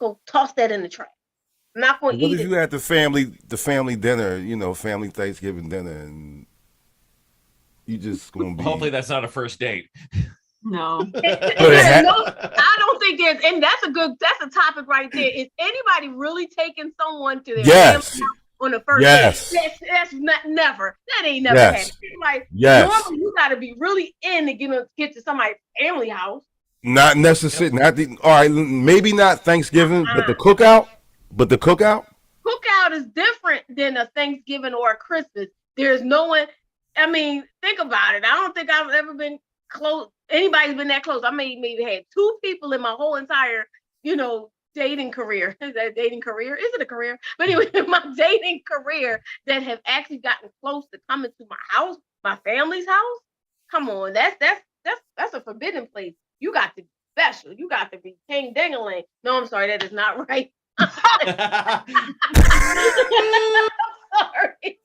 Speaker 3: Go toss that in the trash. I'm not going to eat it.
Speaker 7: What if you had the family dinner, you know, family Thanksgiving dinner, and you just going to be...
Speaker 6: Hopefully that's not a first date.
Speaker 1: No.
Speaker 3: I don't think there's, and that's a topic right there. Is anybody really taking someone to their family on the first date? That's not never. That ain't never happened. Like, normally you got to be really in to get to somebody's family house.
Speaker 7: Not necessarily. All right, maybe not Thanksgiving, but the cookout. Cookout
Speaker 3: is different than a Thanksgiving or a Christmas. There's no one. I mean, think about it. I don't think I've ever been close. Anybody's been that close. I maybe had 2 people in my whole entire, dating career. Is that a dating career? Is it a career? But anyway, my dating career that have actually gotten close to coming to my house, my family's house. Come on, that's a forbidden place. You got to special. You got to be king dingling. No, I'm sorry, that is not right. Sorry.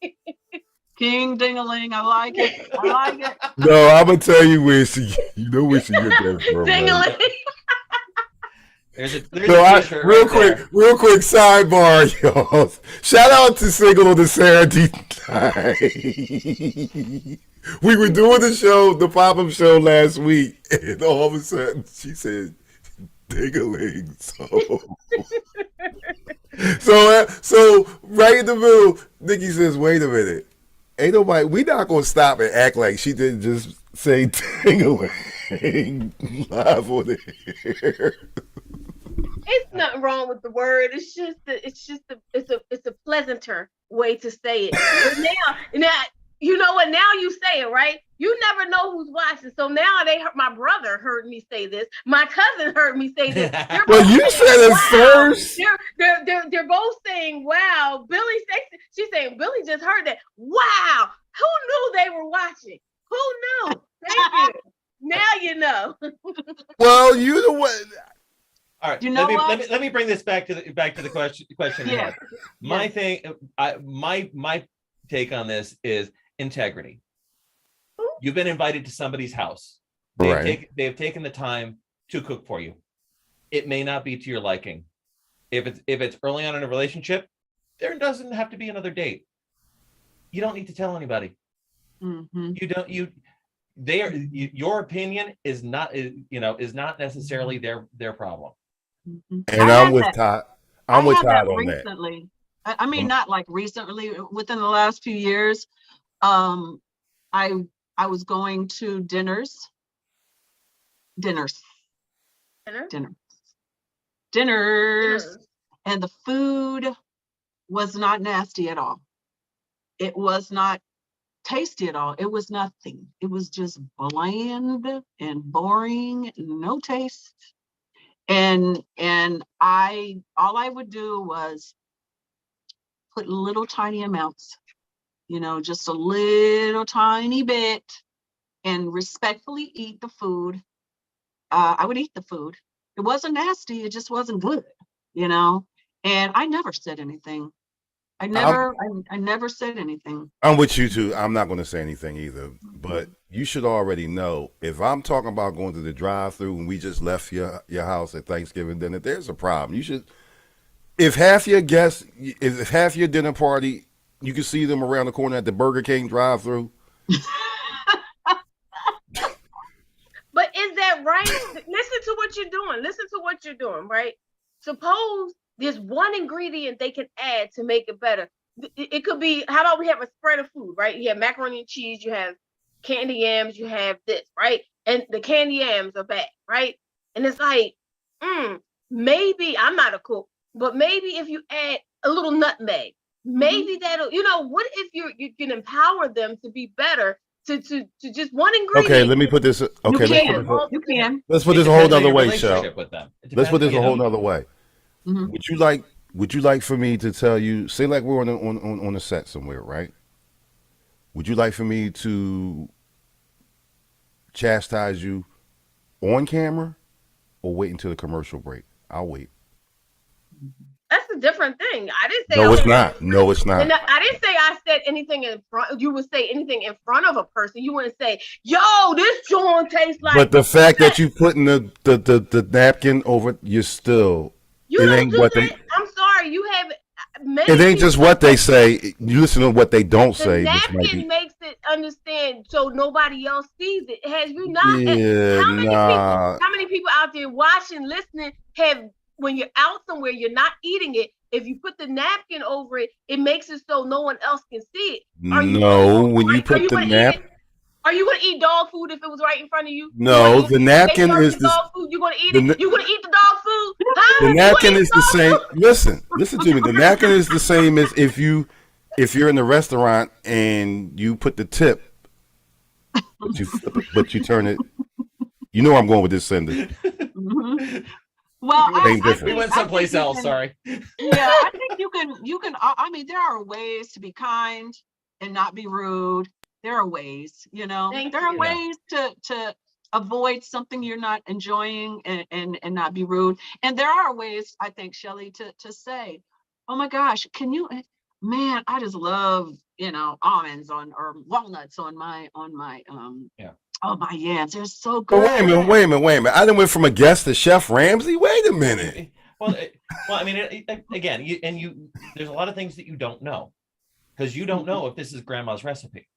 Speaker 1: King Dingaling, I like it. I like it.
Speaker 7: No, I'm gonna tell you where she. You know where she get that from. man.
Speaker 3: Dingling.
Speaker 6: There's
Speaker 7: So
Speaker 6: a t-shirt
Speaker 7: real
Speaker 6: right
Speaker 7: quick,
Speaker 6: there.
Speaker 7: real quick sidebar, y'all. Shout out to Single on the Saturday night. We were doing the show, the pop-up show last week, and all of a sudden she said, "Diggling." So right in the middle, Nikki says, "Wait a minute, ain't nobody. We not gonna stop and act like she didn't just say diggling live on the air."
Speaker 3: It's nothing wrong with the word. It's a pleasanter way to say it. But now, you know what? Now you say it, right? You never know who's watching. So now my brother heard me say this. My cousin heard me say this. They're
Speaker 7: Well,
Speaker 3: both
Speaker 7: you
Speaker 3: saying,
Speaker 7: said it
Speaker 3: "Wow."
Speaker 7: first.
Speaker 3: They're both saying, "Wow." Billy says, she's saying, "Billy just heard that." Wow. Who knew they were watching? Who knew? Thank you. Now you know.
Speaker 7: Well, you know what?
Speaker 6: All right,
Speaker 1: You know what?
Speaker 6: let me bring this back to the question.
Speaker 1: Yeah.
Speaker 6: Ahead. My thing, my take on this is integrity. You've been invited to somebody's house.
Speaker 7: Right.
Speaker 6: They've taken the time to cook for you. It may not be to your liking. If it's early on in a relationship, there doesn't have to be another date. You don't need to tell anybody.
Speaker 1: Mhm.
Speaker 6: Your opinion is not necessarily their problem.
Speaker 1: Mhm.
Speaker 7: And
Speaker 1: I
Speaker 7: I'm
Speaker 1: had
Speaker 7: with
Speaker 1: that-
Speaker 7: Todd.
Speaker 1: I
Speaker 7: I'm with
Speaker 1: had
Speaker 7: Todd
Speaker 1: that
Speaker 7: on that.
Speaker 1: recently. I mean, not like recently, within the last few years. I was going to dinners,
Speaker 3: Dinner?
Speaker 1: and the food was not nasty at all. It was not tasty at all. It was nothing. It was just bland and boring, no taste. And all I would do was put little tiny amounts, just a little tiny bit, and respectfully eat the food. I would eat the food. It wasn't nasty. It just wasn't good, and I never said anything. I never said anything.
Speaker 7: I'm with you too. I'm not going to say anything either, but you should already know if I'm talking about going to the drive-through and we just left your house at Thanksgiving dinner, there's a problem. You should, if half your guests, if half your dinner party, you can see them around the corner at the Burger King drive-through.
Speaker 3: But is that right? Listen to what you're doing. Listen to what you're doing, right? Suppose there's one ingredient they can add to make it better. It could be, how about we have a spread of food, right? You have macaroni and cheese, you have candy yams, you have this, right? And the candy yams are bad, right? And it's like, maybe, I'm not a cook, but maybe if you add a little nutmeg, maybe that'll, what if you can empower them to be better to just one ingredient?
Speaker 7: Okay, let me put this. Okay,
Speaker 1: You can.
Speaker 7: let's put this
Speaker 6: It
Speaker 7: a whole
Speaker 6: depends on
Speaker 7: nother
Speaker 6: your
Speaker 7: way,
Speaker 6: relationship
Speaker 7: Shell.
Speaker 6: with them. It
Speaker 7: Let's put
Speaker 6: depends,
Speaker 7: this a whole nother way.
Speaker 1: Mhm.
Speaker 7: Would you like for me to tell you? Say like we're on a set somewhere, right? Would you like for me to chastise you on camera, or wait until the commercial break? I'll wait.
Speaker 3: That's a different thing. I didn't say.
Speaker 7: No, it's not. No, it's not.
Speaker 3: And I didn't say I said anything in front. You would say anything in front of a person. You wouldn't say, "Yo, this joint tastes like."
Speaker 7: But the fact that you putting the napkin over, you're still.
Speaker 3: You
Speaker 7: it
Speaker 3: don't
Speaker 7: ain't
Speaker 3: do
Speaker 7: what
Speaker 3: that.
Speaker 7: they.
Speaker 3: I'm sorry. You have. Many
Speaker 7: It ain't just
Speaker 3: people-
Speaker 7: what they say. You listen to what they don't
Speaker 3: The
Speaker 7: say. Which might
Speaker 3: napkin
Speaker 7: be.
Speaker 3: makes it understand so nobody else sees it. Has you not?
Speaker 7: Yeah,
Speaker 3: How many people out there watching, listening have? When you're out somewhere, you're not eating it. If you put the napkin over it, it makes it so no one else can see it.
Speaker 7: No, when you put the napkin.
Speaker 3: Are you gonna eat dog food if it was right in front of you?
Speaker 7: No, the napkin is the.
Speaker 3: dog food. You gonna eat it? You gonna eat the dog food?
Speaker 7: The
Speaker 3: Huh?
Speaker 7: napkin
Speaker 3: You
Speaker 7: is the
Speaker 3: gonna eat
Speaker 7: same.
Speaker 3: dog food?
Speaker 7: Listen to me. The napkin is the same as if you're in the restaurant and you put the tip, but you turn it. You know where I'm going with this, Cindy.
Speaker 1: Mhm. Well,
Speaker 7: Ain't different.
Speaker 6: We went someplace else. Sorry.
Speaker 1: Yeah, I think you can. I mean, there are ways to be kind and not be rude. There are ways,
Speaker 3: Thank
Speaker 1: there are
Speaker 3: you.
Speaker 1: ways to avoid something you're not enjoying and not be rude. And there are ways, I think, Shelley, to say, oh my gosh, can you, man, I just love, almonds or walnuts on my
Speaker 6: Yeah.
Speaker 1: oh, my yams. They're so
Speaker 7: But
Speaker 1: good.
Speaker 7: wait a minute. I done went from a guest to Chef Ramsay. Wait a minute.
Speaker 6: Well, I mean, again, there's a lot of things that you don't know because you don't know if this is grandma's recipe,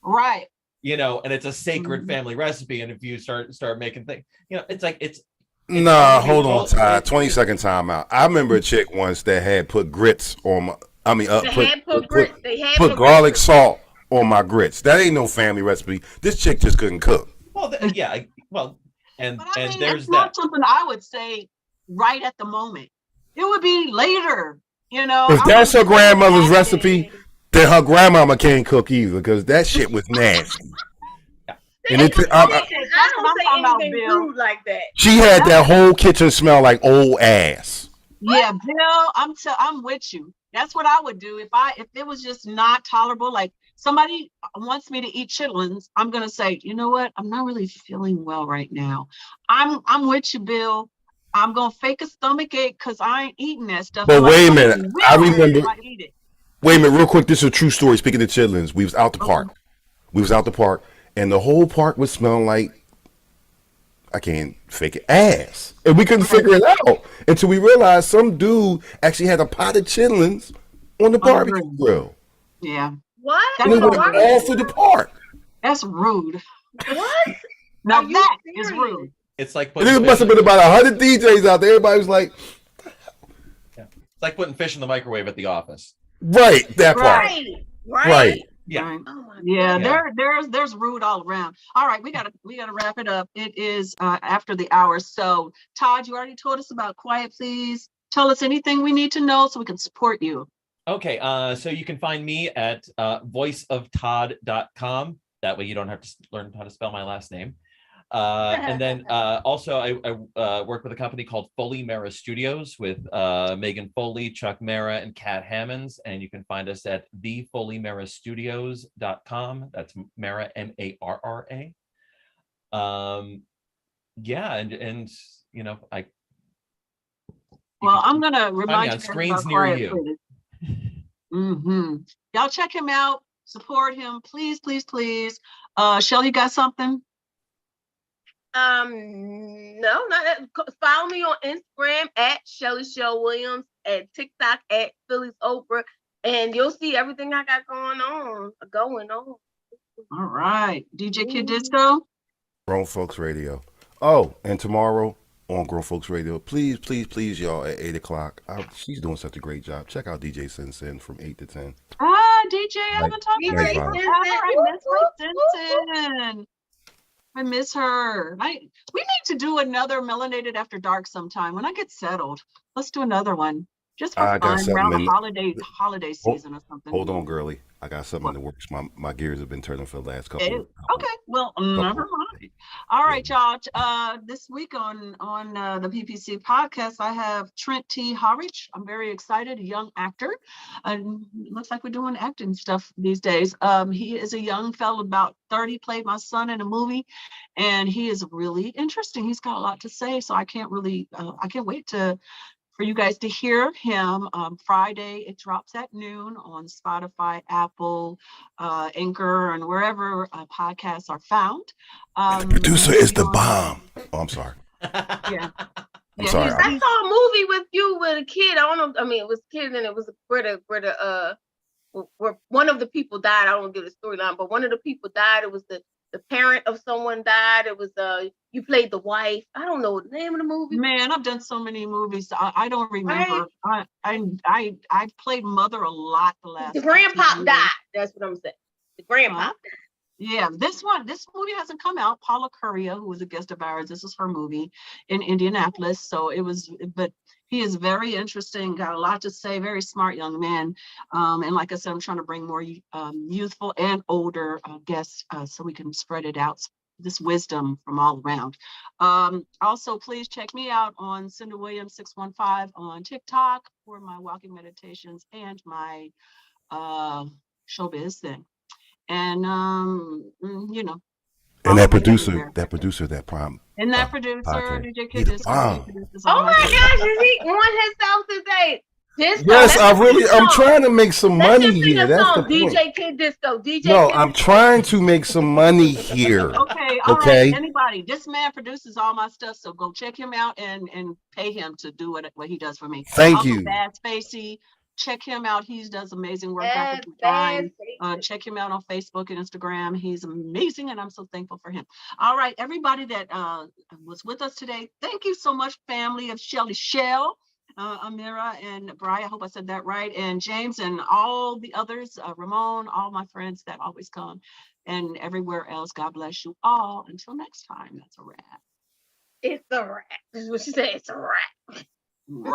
Speaker 1: Right.
Speaker 6: and it's a sacred
Speaker 1: Mhm.
Speaker 6: family recipe. And if you start making things, it's like, it's
Speaker 7: Nah,
Speaker 6: something you
Speaker 7: hold on,
Speaker 6: told-
Speaker 7: Ty. 20-second timeout. I remember a chick once that had put grits on my. I mean,
Speaker 3: They had put grits. They had
Speaker 7: put
Speaker 3: put
Speaker 7: garlic
Speaker 3: grits.
Speaker 7: salt on my grits. That ain't no family recipe. This chick just couldn't cook.
Speaker 6: Well, yeah, well, and
Speaker 1: But I mean,
Speaker 6: there's
Speaker 1: it's not
Speaker 6: that.
Speaker 1: something I would say right at the moment. It would be later,
Speaker 7: If
Speaker 1: I
Speaker 7: that's
Speaker 1: would
Speaker 7: her grandmother's
Speaker 1: say that
Speaker 7: recipe, then her grandmama can't cook either because that shit was nasty. And
Speaker 3: I
Speaker 7: it,
Speaker 3: don't
Speaker 1: what I'm
Speaker 3: say
Speaker 1: talking about,
Speaker 3: anything
Speaker 1: Bill.
Speaker 3: rude like that.
Speaker 7: she had that whole kitchen smell like old ass.
Speaker 1: Yeah, Bill, I'm with you. That's what I would do if it was just not tolerable. Like somebody wants me to eat chitlins, I'm gonna say, you know what? I'm not really feeling well right now. I'm with you, Bill. I'm gonna fake a stomach ache because I ain't eating that stuff.
Speaker 7: But
Speaker 1: unless
Speaker 7: wait a
Speaker 1: somebody
Speaker 7: minute, I
Speaker 1: will
Speaker 7: remember-
Speaker 1: if I eat it.
Speaker 7: Wait a minute, real quick. This is a true story. Speaking of chitlins, we was out the park. And the whole park was smelling like, I can't fake it, ass. And we couldn't figure it out until we realized some dude actually had a pot of chitlins on the barbecue grill.
Speaker 1: Yeah,
Speaker 3: What?
Speaker 1: That's
Speaker 7: And it went
Speaker 1: what
Speaker 7: all through the park.
Speaker 1: that's rude.
Speaker 3: What?
Speaker 1: Now
Speaker 3: Are you
Speaker 1: that is
Speaker 3: serious?
Speaker 1: rude.
Speaker 6: It's like
Speaker 7: And there must have been about 100 DJs out there. Everybody was like,
Speaker 6: it's like putting fish in the microwave at the office.
Speaker 7: right, that part. Right.
Speaker 6: Yeah.
Speaker 1: Right.
Speaker 3: Oh my
Speaker 1: Yeah,
Speaker 3: God.
Speaker 1: there's rude all around. All right, we gotta wrap it up. It is after the hour. So Todd, you already told us about Quiet Please. Tell us anything we need to know so we can support you.
Speaker 6: Okay, so you can find me at voiceoftodd.com. That way you don't have to learn how to spell my last name. And then also I work with a company called Foley Mara Studios with Megan Foley, Chuck Mara, and Kat Hammonds. And you can find us at thefoleymarrastudios.com. That's Mara, Marra. Yeah, and I
Speaker 1: Well, I'm gonna
Speaker 6: me
Speaker 1: remind
Speaker 6: on
Speaker 1: you guys
Speaker 6: screens
Speaker 1: about
Speaker 6: near
Speaker 1: Quiet
Speaker 6: you.
Speaker 1: Please. Y'all check him out, support him, please, please, please. Shelly, you got something?
Speaker 3: No, not that. Follow me on Instagram at Shelly Shell Williams, at TikTok at Philly's Oprah, and you'll see everything I got going on.
Speaker 1: All right, DJ Kid Disco.
Speaker 7: Grown Folks Radio. Oh, and tomorrow on Grown Folks Radio, please, y'all, at 8 o'clock. She's doing such a great job. Check out DJ Sin from 8 to 10.
Speaker 1: DJ, I haven't talked to
Speaker 7: nice
Speaker 1: her.
Speaker 7: vibe.
Speaker 1: I miss my Simpson. I miss her. We need to do another Melanated After Dark sometime. When I get settled, let's do another one. Just for
Speaker 7: I got
Speaker 1: fun around the
Speaker 7: something
Speaker 1: holiday season or something.
Speaker 7: Hold on, girly. I got something in the works. My gears have been turning for the last couple.
Speaker 1: Okay. Well, never mind. All right, y'all. This week on the PPC podcast, I have Trent T. Harwich. I'm very excited. A young actor. Looks like we're doing acting stuff these days. He is a young fellow, about 30, played my son in a movie, and he is really interesting. He's got a lot to say, so I can't wait for you guys to hear him. Friday, it drops at noon on Spotify, Apple, Anchor, and wherever podcasts are found.
Speaker 7: The producer is the bomb. Oh, I'm sorry.
Speaker 1: Yeah.
Speaker 7: I'm sorry.
Speaker 3: I saw a movie with you with a kid. I don't know. I mean, it was a kid, and it was where one of the people died. I don't give the storyline, but one of the people died. It was the parent of someone died. It was you played the wife. I don't know the name of the movie.
Speaker 1: Man, I've done so many movies. I don't remember. I played mother a lot the last.
Speaker 3: The grandpa
Speaker 1: 15 years.
Speaker 3: died. That's what I'm saying. The grandpa.
Speaker 1: Yeah, this movie hasn't come out. Paula Currier, who was a guest of ours, this is her movie in Indianapolis. So but he is very interesting, got a lot to say, very smart young man. And like I said, I'm trying to bring more youthful and older guests so we can spread it out, this wisdom from all around. Also, please check me out on Cinder Williams 615 on TikTok for my walking meditations and my showbiz thing. And
Speaker 7: And that
Speaker 1: all the way
Speaker 7: producer,
Speaker 1: there.
Speaker 7: that prime.
Speaker 1: And that
Speaker 7: uh,
Speaker 1: producer,
Speaker 7: podcast.
Speaker 1: DJ
Speaker 7: He
Speaker 1: Kid
Speaker 7: the
Speaker 1: Disco,
Speaker 7: bomb.
Speaker 1: he produces
Speaker 3: Oh
Speaker 1: all
Speaker 3: my
Speaker 1: stuff.
Speaker 3: gosh, is he on himself today? Disco.
Speaker 7: Yes,
Speaker 3: let's
Speaker 7: I'm
Speaker 3: sing
Speaker 7: trying to make some
Speaker 3: Let's
Speaker 7: money
Speaker 3: just sing
Speaker 7: here.
Speaker 3: a
Speaker 7: That's the
Speaker 3: song.
Speaker 7: point.
Speaker 3: DJ Kid Disco. DJ
Speaker 7: No,
Speaker 3: Kid
Speaker 7: I'm trying to make some money here.
Speaker 1: Okay, all
Speaker 7: Okay.
Speaker 1: right. Anybody, this man produces all my stuff, so go check him out and pay him to do what he does for me.
Speaker 7: Thank
Speaker 1: Also,
Speaker 7: you.
Speaker 1: Bad Spacey, check him out. He does amazing work.
Speaker 3: Bad,
Speaker 1: graphic
Speaker 3: bad.
Speaker 1: design. Check him out on Facebook and Instagram. He's amazing, and I'm so thankful for him. All right, everybody that was with us today, thank you so much, family of Shelly Shell, Amira and Bri. I hope I said that right. And James and all the others, Ramon, all my friends that always come, and everywhere else. God bless you all. Until next time, that's a wrap.
Speaker 3: It's a wrap. This is what she said. It's a wrap.
Speaker 1: Right.